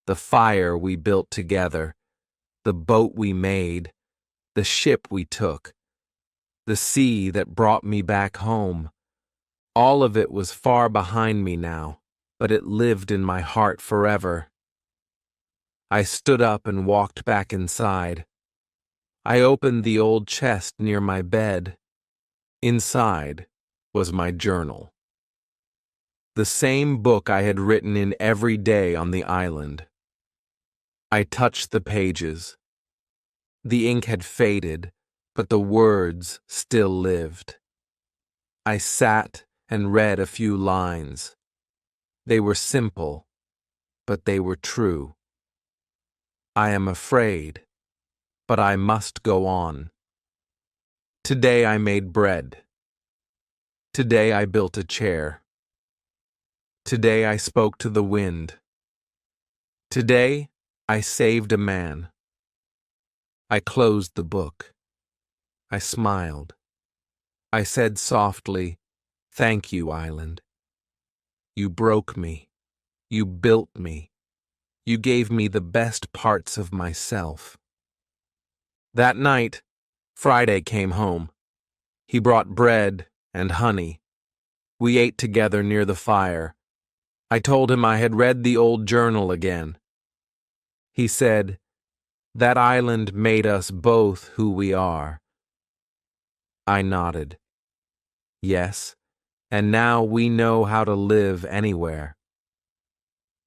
the fire we built together, the boat we made, the ship we took, the sea that brought me back home. All of it was far behind me now, but it lived in my heart forever. I stood up and walked back inside. I opened the old chest near my bed. Inside was my journal. The same book I had written in every day on the island. I touched the pages. The ink had faded, but the words still lived. I sat and read a few lines. They were simple, but they were true. I am afraid, but I must go on. Today I made bread. Today I built a chair. Today I spoke to the wind. Today I saved a man. I closed the book. I smiled. I said softly, "Thank you, Island. You broke me. You built me. You gave me the best parts of myself." That night, Friday came home. He brought bread and honey. We ate together near the fire. I told him I had read the old journal again. He said, "That island made us both who we are." I nodded. Yes, and now we know how to live anywhere.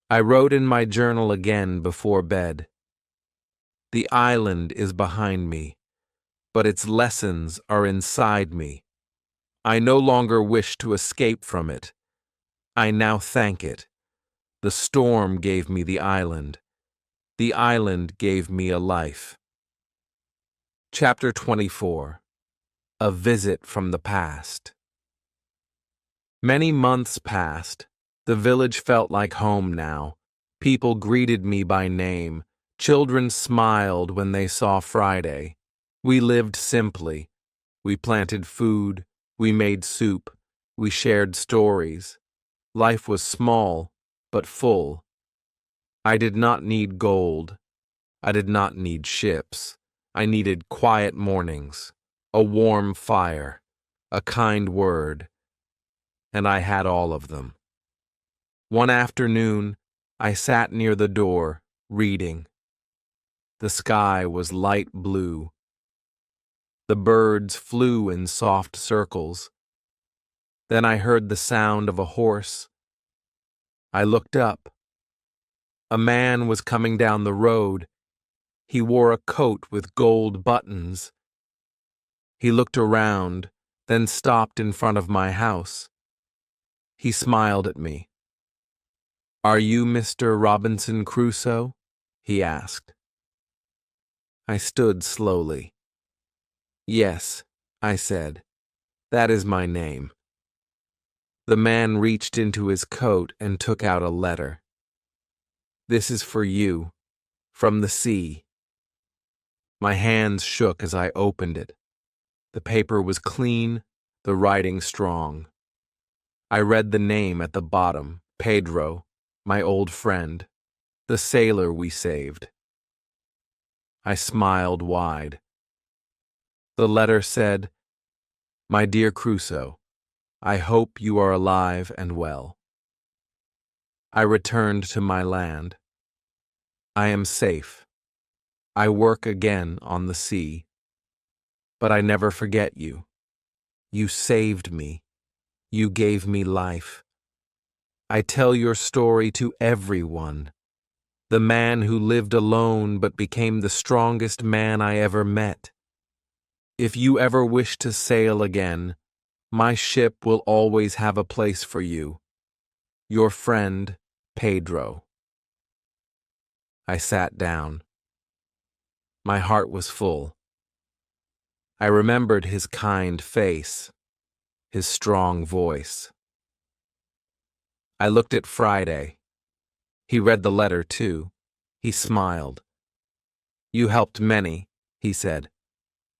I wrote in my journal again before bed. The island is behind me, but its lessons are inside me. I no longer wish to escape from it. I now thank it. The storm gave me the island. The island gave me a life. Chapter 24. A Visit from the Past. Many months passed. The village felt like home now. People greeted me by name. Children smiled when they saw Friday. We lived simply. We planted food. We made soup. We shared stories. Life was small, but full. I did not need gold. I did not need ships. I needed quiet mornings, a warm fire, a kind word, and I had all of them. One afternoon, I sat near the door, reading. The sky was light blue. The birds flew in soft circles. Then I heard the sound of a horse. I looked up. A man was coming down the road. He wore a coat with gold buttons. He looked around, then stopped in front of my house. He smiled at me. "Are you Mr. Robinson Crusoe?" he asked. I stood slowly. "Yes," I said, "that is my name." The man reached into his coat and took out a letter. "This is for you, from the sea." My hands shook as I opened it. The paper was clean, the writing strong. I read the name at the bottom, Pedro, my old friend, the sailor we saved. I smiled wide. The letter said, "My dear Crusoe, I hope you are alive and well. I returned to my land. I am safe. I work again on the sea. But I never forget you. You saved me. You gave me life. I tell your story to everyone. The man who lived alone but became the strongest man I ever met. If you ever wish to sail again, my ship will always have a place for you. Your friend, Pedro." I sat down. My heart was full. I remembered his kind face, his strong voice. I looked at Friday. He read the letter, too. He smiled. "You helped many," he said.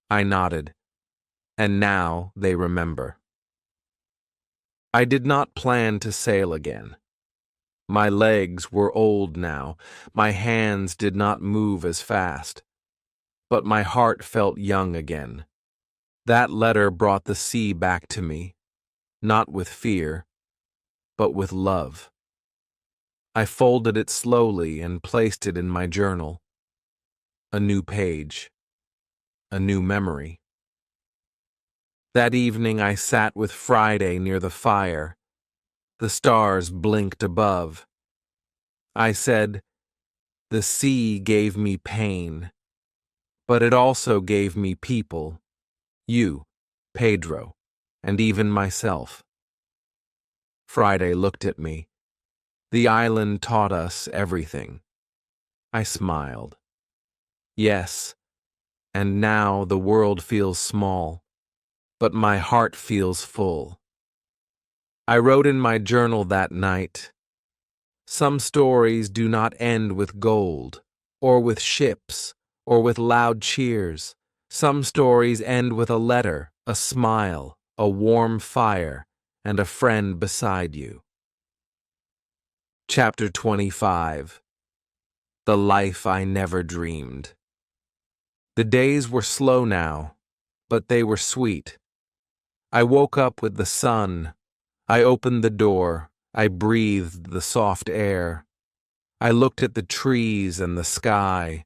I nodded. And now they remember. I did not plan to sail again. My legs were old now. My hands did not move as fast. But my heart felt young again. That letter brought the sea back to me, not with fear, but with love. I folded it slowly and placed it in my journal. A new page. A new memory. That evening I sat with Friday near the fire. The stars blinked above. I said, The sea gave me pain, but it also gave me people, you, Pedro, and even myself. Friday looked at me. The island taught us everything. I smiled. Yes, and now the world feels small, but my heart feels full. I wrote in my journal that night, some stories do not end with gold, or with ships, or with loud cheers. Some stories end with a letter, a smile, a warm fire, and a friend beside you. Chapter 25. The Life I Never Dreamed. The days were slow now, but they were sweet. I woke up with the sun. I opened the door. I breathed the soft air. I looked at the trees and the sky.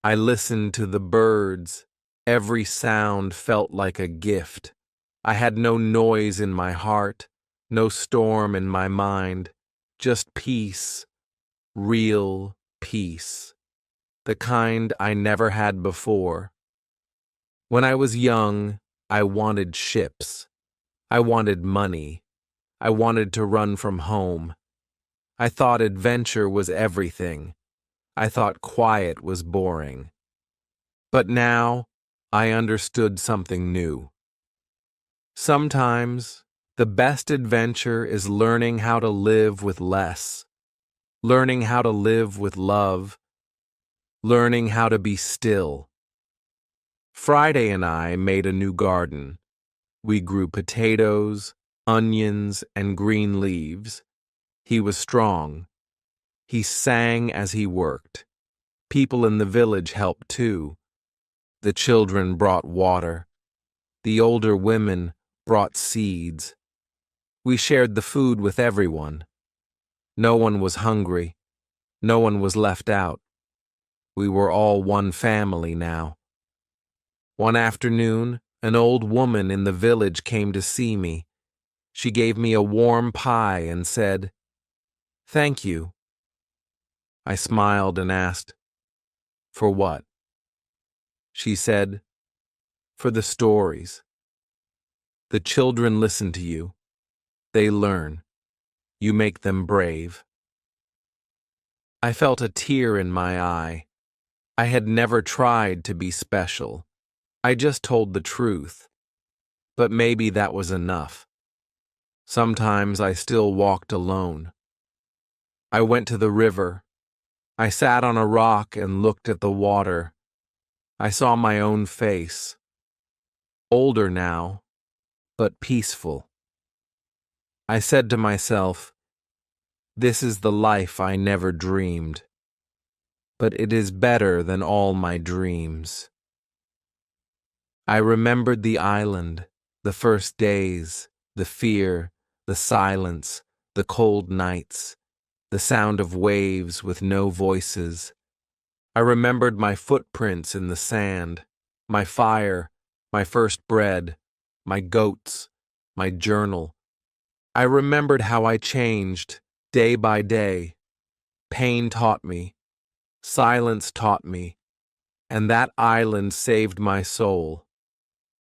I listened to the birds. Every sound felt like a gift. I had no noise in my heart, no storm in my mind, just peace, real peace, the kind I never had before. When I was young, I wanted ships. I wanted money. I wanted to run from home. I thought adventure was everything. I thought quiet was boring. But now, I understood something new. Sometimes, the best adventure is learning how to live with less, learning how to live with love, learning how to be still. Friday and I made a new garden. We grew potatoes, onions, and green leaves. He was strong. He sang as he worked. People in the village helped too. The children brought water. The older women brought seeds. We shared the food with everyone. No one was hungry. No one was left out. We were all one family now. One afternoon, an old woman in the village came to see me. She gave me a warm pie and said, "Thank you." I smiled and asked, "For what?" She said, "For the stories. The children listen to you. They learn. You make them brave." I felt a tear in my eye. I had never tried to be special. I just told the truth. But maybe that was enough. Sometimes I still walked alone. I went to the river. I sat on a rock and looked at the water. I saw my own face. Older now, but peaceful. I said to myself, this is the life I never dreamed. But it is better than all my dreams. I remembered the island, the first days, the fear, the silence, the cold nights, the sound of waves with no voices. I remembered my footprints in the sand, my fire, my first bread, my goats, my journal. I remembered how I changed, day by day. Pain taught me, silence taught me, and that island saved my soul.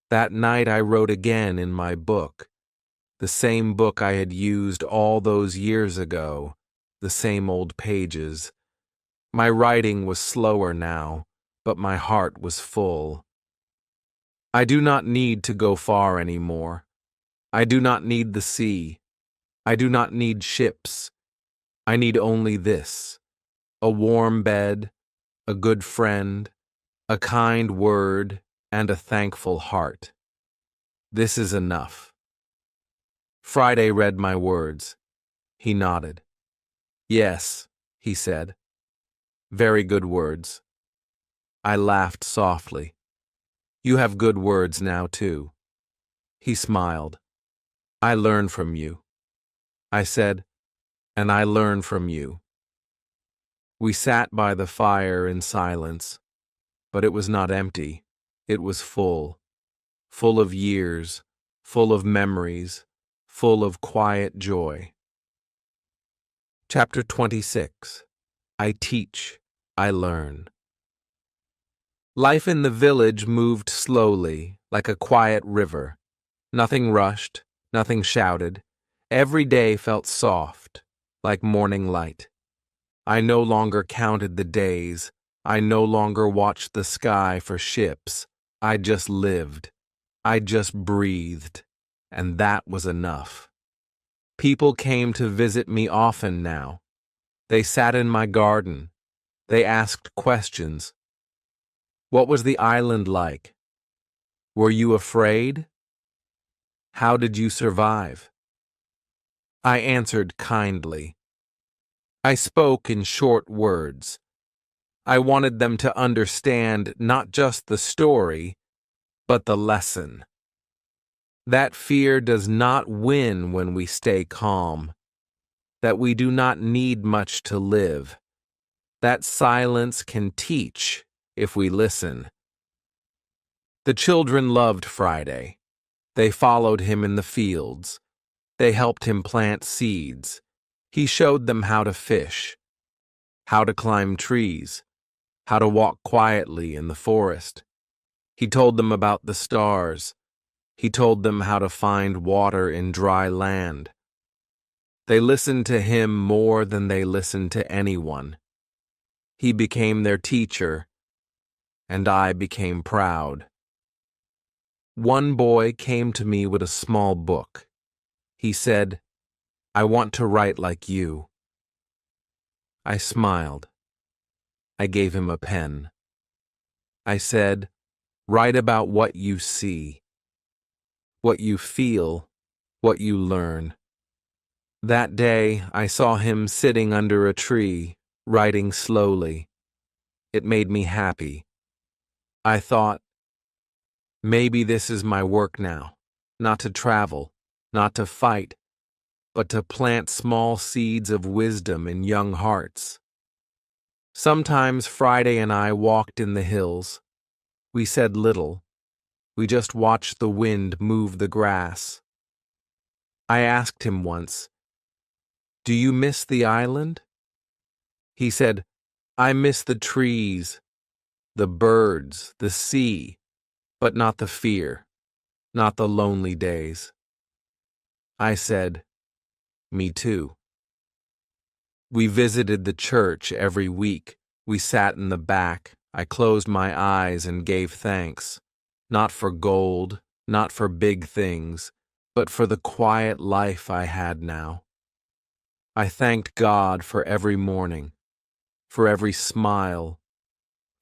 That night I wrote again in my book, the same book I had used all those years ago, the same old pages. My writing was slower now, but my heart was full. I do not need to go far anymore. I do not need the sea. I do not need ships. I need only this: a warm bed, a good friend, a kind word, and a thankful heart. This is enough. Friday read my words. He nodded. Yes, he said. Very good words. I laughed softly. You have good words now, too. He smiled. I learn from you. I said, and I learn from you. We sat by the fire in silence, but it was not empty. It was full. Full of years, full of memories, full of quiet joy. Chapter 26. I teach. I learn. Life in the village moved slowly, like a quiet river. Nothing rushed, nothing shouted. Every day felt soft, like morning light. I no longer counted the days. I no longer watched the sky for ships. I just lived. I just breathed. And that was enough. People came to visit me often now. They sat in my garden. They asked questions. What was the island like? Were you afraid? How did you survive? I answered kindly. I spoke in short words. I wanted them to understand not just the story, but the lesson. That fear does not win when we stay calm. That we do not need much to live. That silence can teach if we listen. The children loved Friday. They followed him in the fields. They helped him plant seeds. He showed them how to fish, how to climb trees, how to walk quietly in the forest. He told them about the stars. He told them how to find water in dry land. They listened to him more than they listened to anyone. He became their teacher, and I became proud. One boy came to me with a small book. He said, "I want to write like you." I smiled. I gave him a pen. I said, "Write about what you see, what you feel, what you learn." That day, I saw him sitting under a tree, writing slowly. It made me happy. I thought, maybe this is my work now, not to travel, not to fight, but to plant small seeds of wisdom in young hearts. Sometimes Friday and I walked in the hills. We said little. We just watched the wind move the grass. I asked him once, "Do you miss the island?" He said, "I miss the trees, the birds, the sea, but not the fear, not the lonely days." I said, "Me too." We visited the church every week. We sat in the back. I closed my eyes and gave thanks, not for gold, not for big things, but for the quiet life I had now. I thanked God for every morning, for every smile,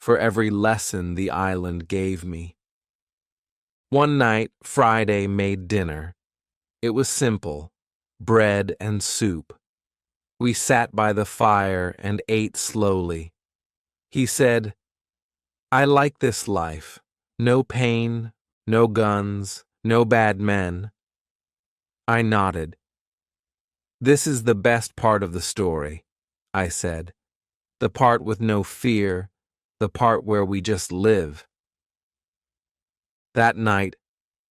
for every lesson the island gave me. One night, Friday made dinner. It was simple, bread and soup. We sat by the fire and ate slowly. He said, "I like this life. No pain, no guns, no bad men." I nodded. "This is the best part of the story," I said. "The part with no fear, the part where we just live." That night,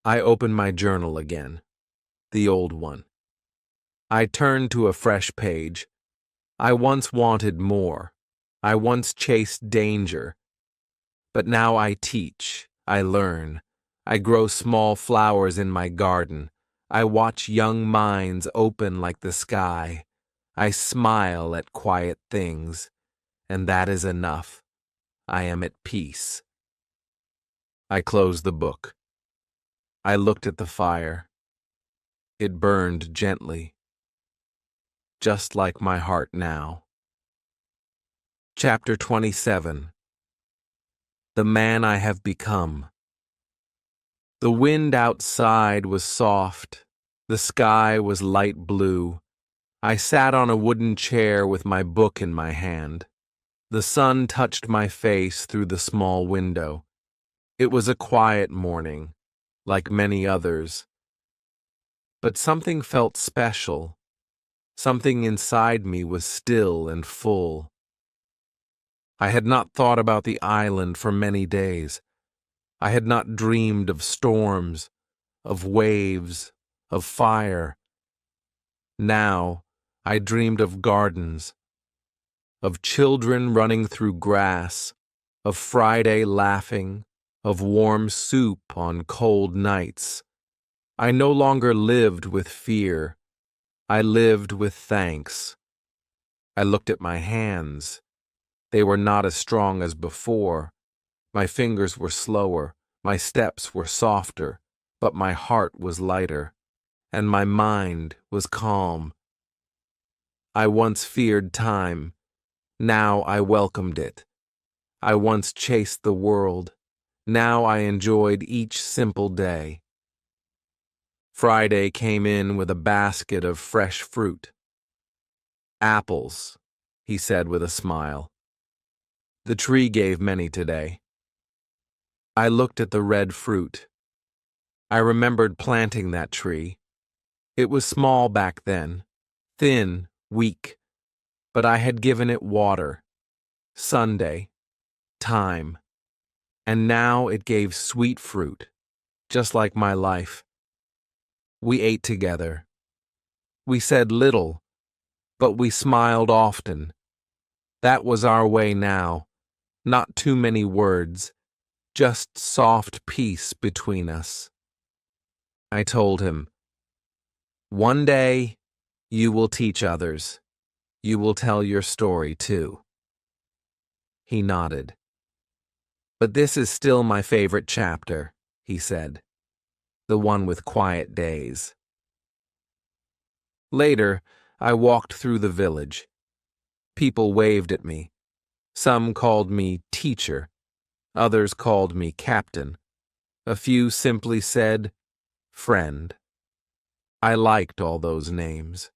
I opened my journal again, the old one. I turned to a fresh page. I once wanted more. I once chased danger. But now I teach, I learn. I grow small flowers in my garden. I watch young minds open like the sky. I smile at quiet things, and that is enough. I am at peace. I closed the book. I looked at the fire. It burned gently, just like my heart now. Chapter 27. The Man I Have Become. The wind outside was soft. The sky was light blue. I sat on a wooden chair with my book in my hand. The sun touched my face through the small window. It was a quiet morning, like many others. But something felt special. Something inside me was still and full. I had not thought about the island for many days. I had not dreamed of storms, of waves, of fire. Now, I dreamed of gardens, of children running through grass, of Friday laughing, of warm soup on cold nights. I no longer lived with fear. I lived with thanks. I looked at my hands. They were not as strong as before. My fingers were slower, my steps were softer, but my heart was lighter, and my mind was calm. I once feared time. Now I welcomed it. I once chased the world. Now I enjoyed each simple day. Friday came in with a basket of fresh fruit. Apples, he said with a smile. The tree gave many today. I looked at the red fruit. I remembered planting that tree. It was small back then, thin, weak, but I had given it water, Sunday, time, and now it gave sweet fruit, just like my life. We ate together. We said little, but we smiled often. That was our way now, not too many words, just soft peace between us. I told him, "One day, you will teach others. You will tell your story too." He nodded. "But this is still my favorite chapter," he said. "The one with quiet days." Later, I walked through the village. People waved at me. Some called me teacher. Others called me captain. A few simply said, friend. I liked all those names.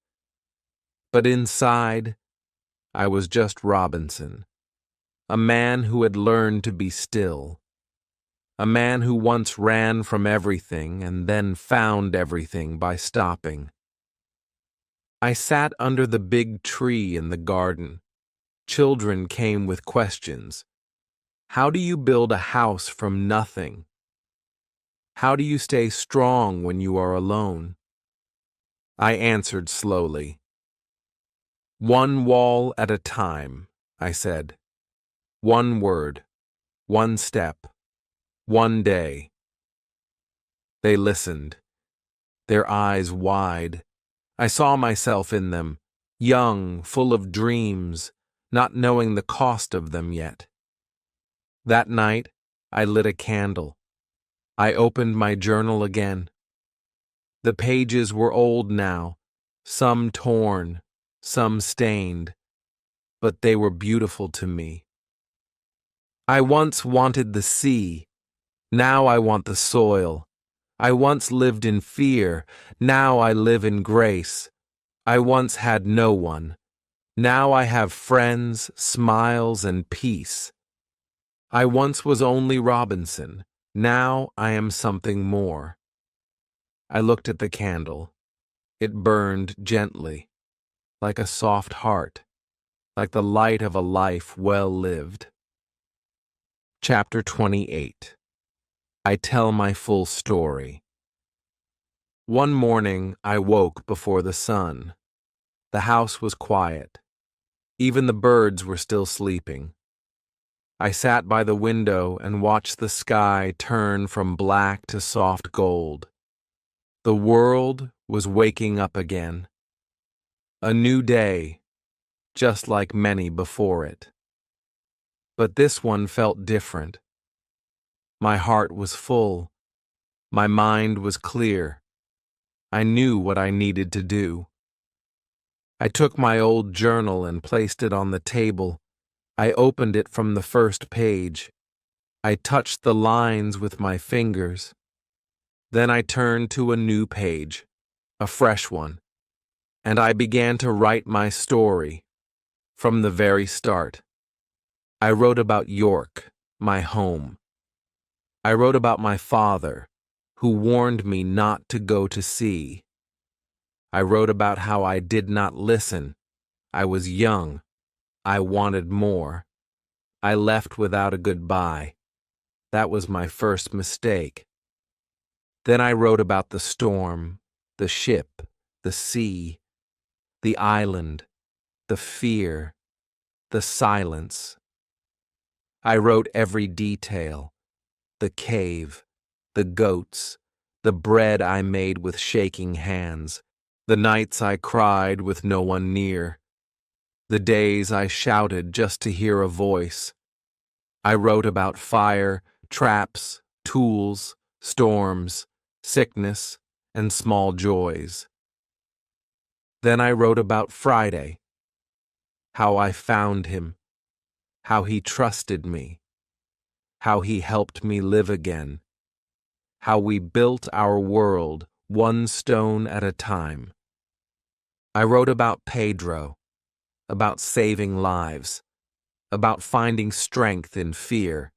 But inside, I was just Robinson, a man who had learned to be still, a man who once ran from everything and then found everything by stopping. I sat under the big tree in the garden. Children came with questions. How do you build a house from nothing? How do you stay strong when you are alone? I answered slowly. One wall at a time, I said. One word, one step, one day. They listened, their eyes wide. I saw myself in them, young, full of dreams, not knowing the cost of them yet. That night, I lit a candle. I opened my journal again. The pages were old now, some torn, some stained, but they were beautiful to me. I once wanted the sea, now I want the soil. I once lived in fear, now I live in grace. I once had no one, now I have friends, smiles, and peace. I once was only Robinson, now I am something more. I looked at the candle. It burned gently, like a soft heart, like the light of a life well lived. Chapter 28. I tell my full story. One morning I woke before the sun. The house was quiet. Even the birds were still sleeping. I sat by the window and watched the sky turn from black to soft gold. The world was waking up again. A new day, just like many before it. But this one felt different. My heart was full. My mind was clear. I knew what I needed to do. I took my old journal and placed it on the table. I opened it from the first page. I touched the lines with my fingers. Then I turned to a new page, a fresh one, and I began to write my story from the very start. I wrote about York, my home. I wrote about my father, who warned me not to go to sea. I wrote about how I did not listen. I was young. I wanted more. I left without a goodbye. That was my first mistake. Then I wrote about the storm, the ship, the sea, the island, the fear, the silence. I wrote every detail, the cave, the goats, the bread I made with shaking hands, the nights I cried with no one near, the days I shouted just to hear a voice. I wrote about fire, traps, tools, storms, sickness, and small joys. Then I wrote about Friday, how I found him, how he trusted me, how he helped me live again, how we built our world one stone at a time. I wrote about Pedro, about saving lives, about finding strength in fear,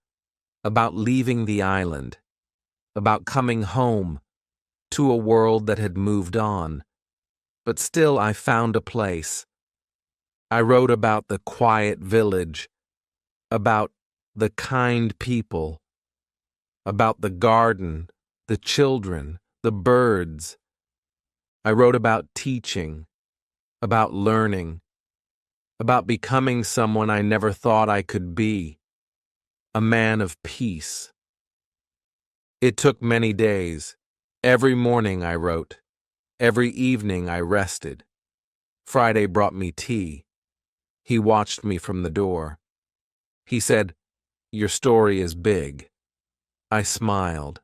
about leaving the island, about coming home to a world that had moved on, but still I found a place. I wrote about the quiet village, about the kind people, about the garden, the children, the birds. I wrote about teaching, about learning, about becoming someone I never thought I could be, a man of peace. It took many days. Every morning I wrote. Every evening I rested. Friday brought me tea. He watched me from the door. He said, "Your story is big." I smiled.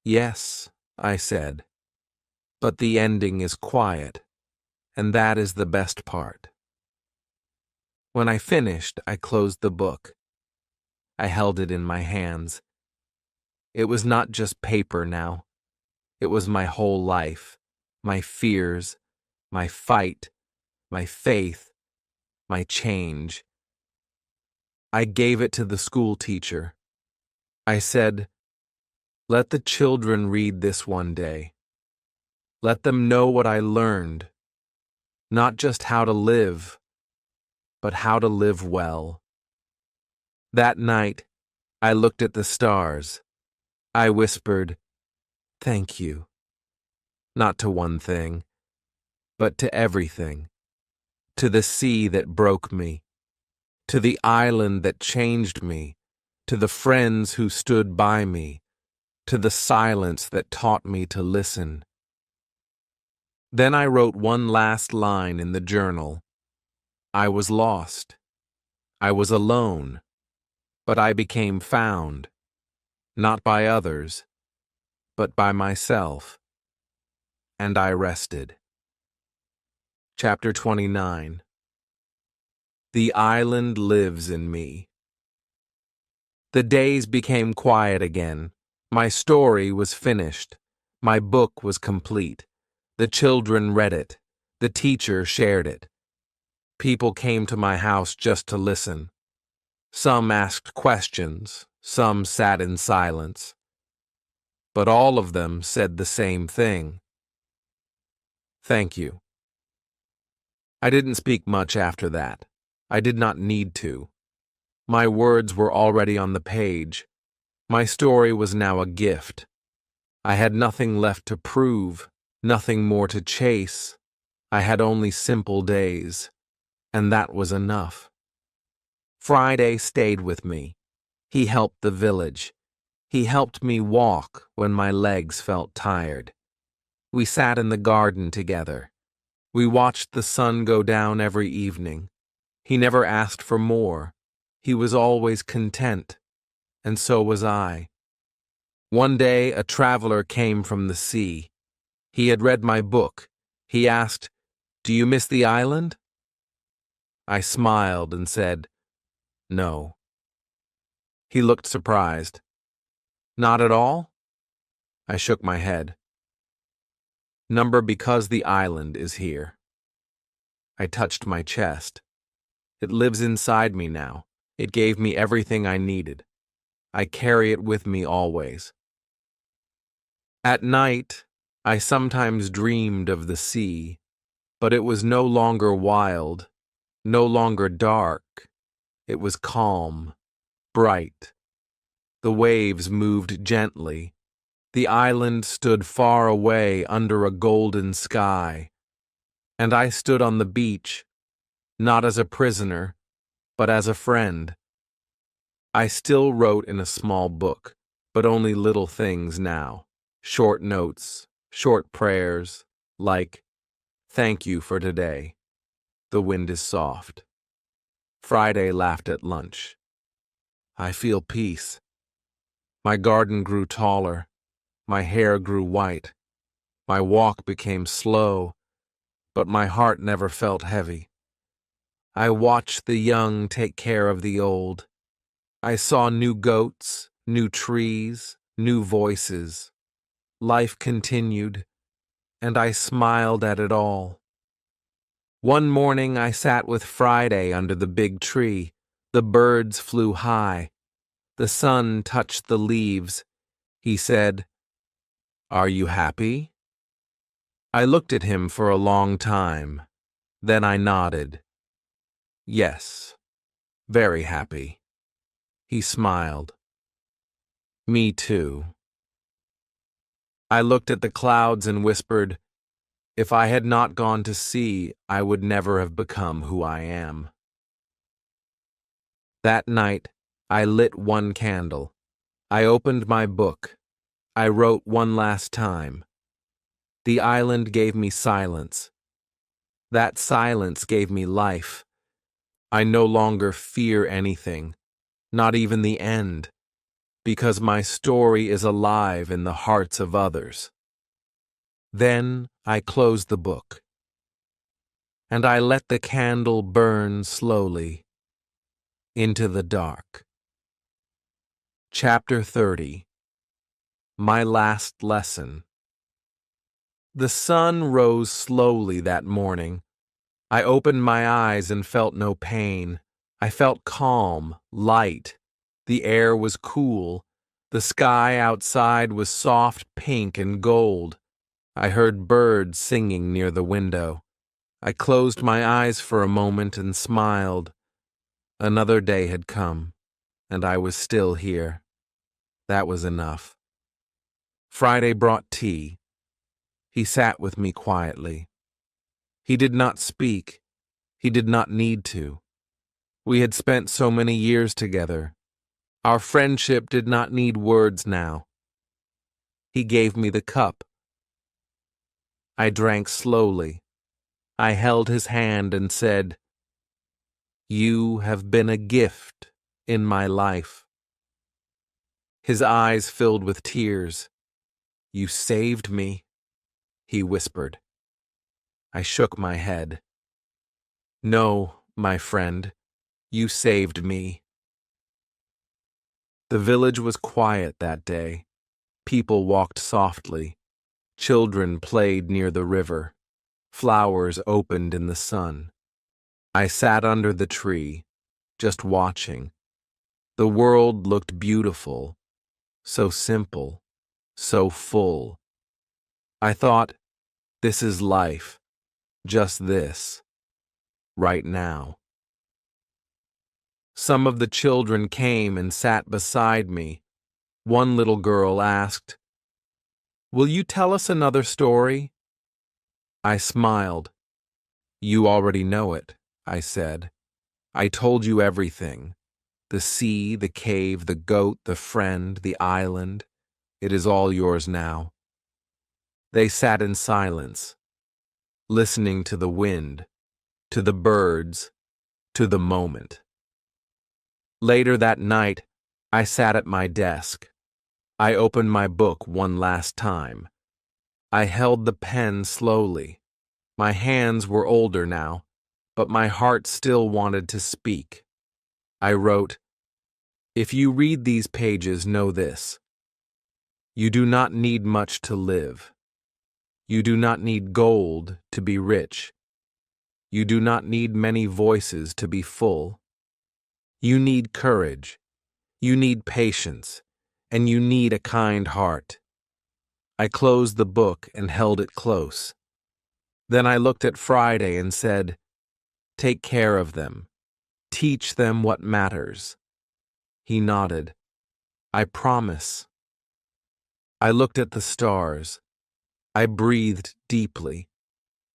"Yes," I said, "but the ending is quiet, and that is the best part." When I finished, I closed the book. I held it in my hands. It was not just paper now. It was my whole life, my fears, my fight, my faith, my change. I gave it to the school teacher. I said, "Let the children read this one day. Let them know what I learned, not just how to live, but how to live well." That night, I looked at the stars. I whispered, "Thank you." Not to one thing, but to everything. To the sea that broke me, to the island that changed me, to the friends who stood by me, to the silence that taught me to listen. Then I wrote one last line in the journal. I was lost. I was alone, but I became found, not by others, but by myself. And I rested. Chapter 29. The island lives in me. The days became quiet again. My story was finished. My book was complete. The children read it. The teacher shared it. People came to my house just to listen. Some asked questions. Some sat in silence. But all of them said the same thing. Thank you. I didn't speak much after that. I did not need to. My words were already on the page. My story was now a gift. I had nothing left to prove, nothing more to chase. I had only simple days, and that was enough. Friday stayed with me. He helped the village. He helped me walk when my legs felt tired. We sat in the garden together. We watched the sun go down every evening. He never asked for more. He was always content, and so was I. One day a traveler came from the sea. He had read my book. He asked, "Do you miss the island?" I smiled and said, "No." He looked surprised. "Not at all?" I shook my head. "Number because the island is here." I touched my chest. It lives inside me now. It gave me everything I needed. I carry it with me always. At night, I sometimes dreamed of the sea, but it was no longer wild, no longer dark. It was calm, bright. The waves moved gently. The island stood far away under a golden sky, and I stood on the beach, not as a prisoner, but as a friend. I still wrote in a small book, but only little things now. Short notes, short prayers, like, "Thank you for today. The wind is soft." Friday laughed at lunch. I feel peace. My garden grew taller. My hair grew white. My walk became slow, but my heart never felt heavy. I watched the young take care of the old. I saw new goats, new trees, new voices. Life continued, and I smiled at it all. One morning I sat with Friday under the big tree. The birds flew high. The sun touched the leaves. He said, "Are you happy?" I looked at him for a long time. Then I nodded. "Yes, very happy." He smiled. "Me too." I looked at the clouds and whispered, "If I had not gone to sea, I would never have become who I am." That night, I lit one candle. I opened my book. I wrote one last time. The island gave me silence. That silence gave me life. I no longer fear anything, not even the end, because my story is alive in the hearts of others. Then I closed the book, and I let the candle burn slowly into the dark. Chapter 30. My Last Lesson. The sun rose slowly that morning. I opened my eyes and felt no pain. I felt calm, light. The air was cool. The sky outside was soft pink and gold. I heard birds singing near the window. I closed my eyes for a moment and smiled. Another day had come, and I was still here. That was enough. Friday brought tea. He sat with me quietly. He did not speak. He did not need to. We had spent so many years together. Our friendship did not need words now. He gave me the cup. I drank slowly. I held his hand and said, "You have been a gift in my life." His eyes filled with tears. "You saved me," he whispered. I shook my head. "No, my friend, you saved me." The village was quiet that day. People walked softly. Children played near the river. Flowers opened in the sun. I sat under the tree, just watching. The world looked beautiful, so simple, so full. I thought, this is life, just this, right now. Some of the children came and sat beside me. One little girl asked, "Will you tell us another story?" I smiled. "You already know it," I said. "I told you everything. The sea, the cave, the goat, the friend, the island. It is all yours now." They sat in silence, listening to the wind, to the birds, to the moment. Later that night, I sat at my desk. I opened my book one last time. I held the pen slowly. My hands were older now, but my heart still wanted to speak. I wrote, "If you read these pages, know this. You do not need much to live. You do not need gold to be rich. You do not need many voices to be full. You need courage. You need patience. And you need a kind heart." I closed the book and held it close. Then I looked at Friday and said, "Take care of them. Teach them what matters." He nodded. "I promise." I looked at the stars. I breathed deeply,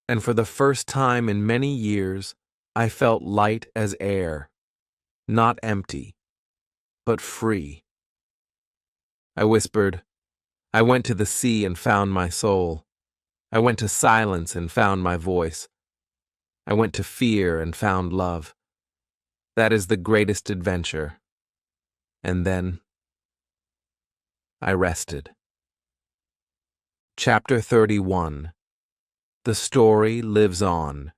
and for the first time in many years, I felt light as air. not empty, but free. I whispered, I went to the sea and found my soul. I went to silence and found my voice. I went to fear and found love. That is the greatest adventure. And then I rested. Chapter 31. The story lives on.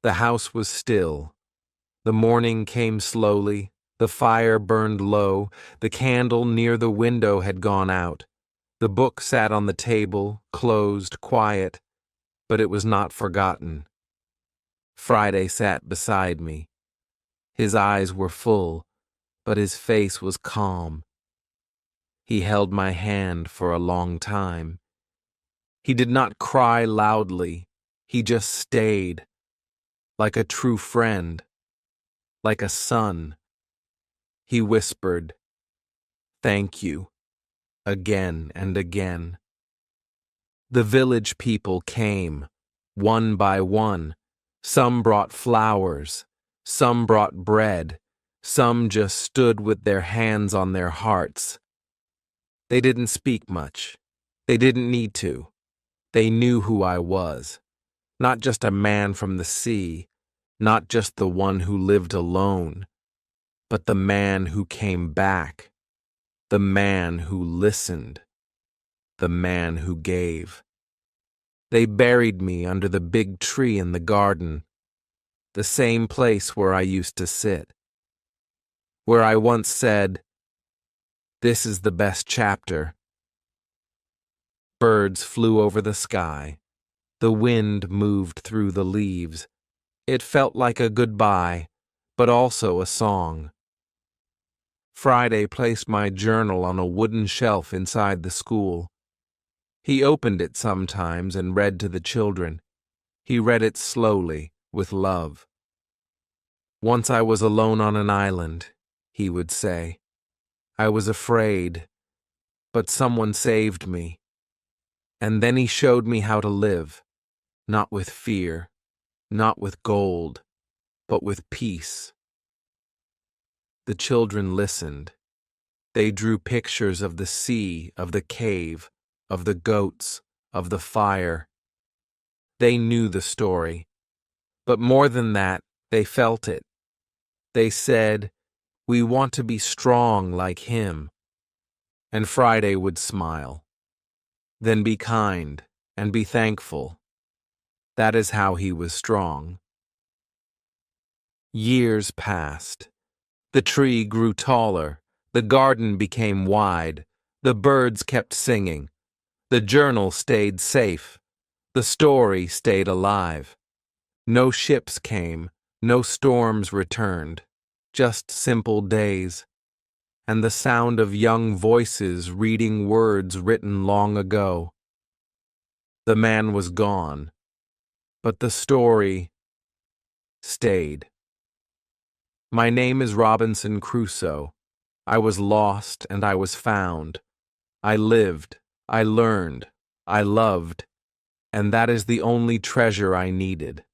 The house was still. The morning came slowly. The fire burned low. The candle near the window had gone out. The book sat on the table, closed, quiet, but it was not forgotten. Friday sat beside me. His eyes were full, but his face was calm. He held my hand for a long time. He did not cry loudly. He just stayed, like a true friend, like a son. He whispered, "Thank you," again and again. The village people came, one by one. Some brought flowers, some brought bread, some just stood with their hands on their hearts. They didn't speak much. They didn't need to. They knew who I was. Not just a man from the sea, not just the one who lived alone, but the man who came back, the man who listened, the man who gave. They buried me under the big tree in the garden, the same place where I used to sit, where I once said, "This is the best chapter." Birds flew over the sky. The wind moved through the leaves. It felt like a goodbye, but also a song. Friday placed my journal on a wooden shelf inside the school. He opened it sometimes and read to the children. He read it slowly, with love. "Once I was alone on an island," he would say. "I was afraid, but someone saved me. And then he showed me how to live, not with fear, not with gold, but with peace." The children listened. They drew pictures of the sea, of the cave, of the goats, of the fire. They knew the story, but more than that, they felt it. They said, "We want to be strong like him." And Friday would smile. "Then be kind and be thankful." That is how he was strong. Years passed. The tree grew taller. The garden became wide. The birds kept singing. The journal stayed safe. The story stayed alive. No ships came. No storms returned. Just simple days. And the sound of young voices reading words written long ago. The man was gone, but the story stayed. My name is Robinson Crusoe. I was lost and I was found. I lived, I learned, I loved, and that is the only treasure I needed.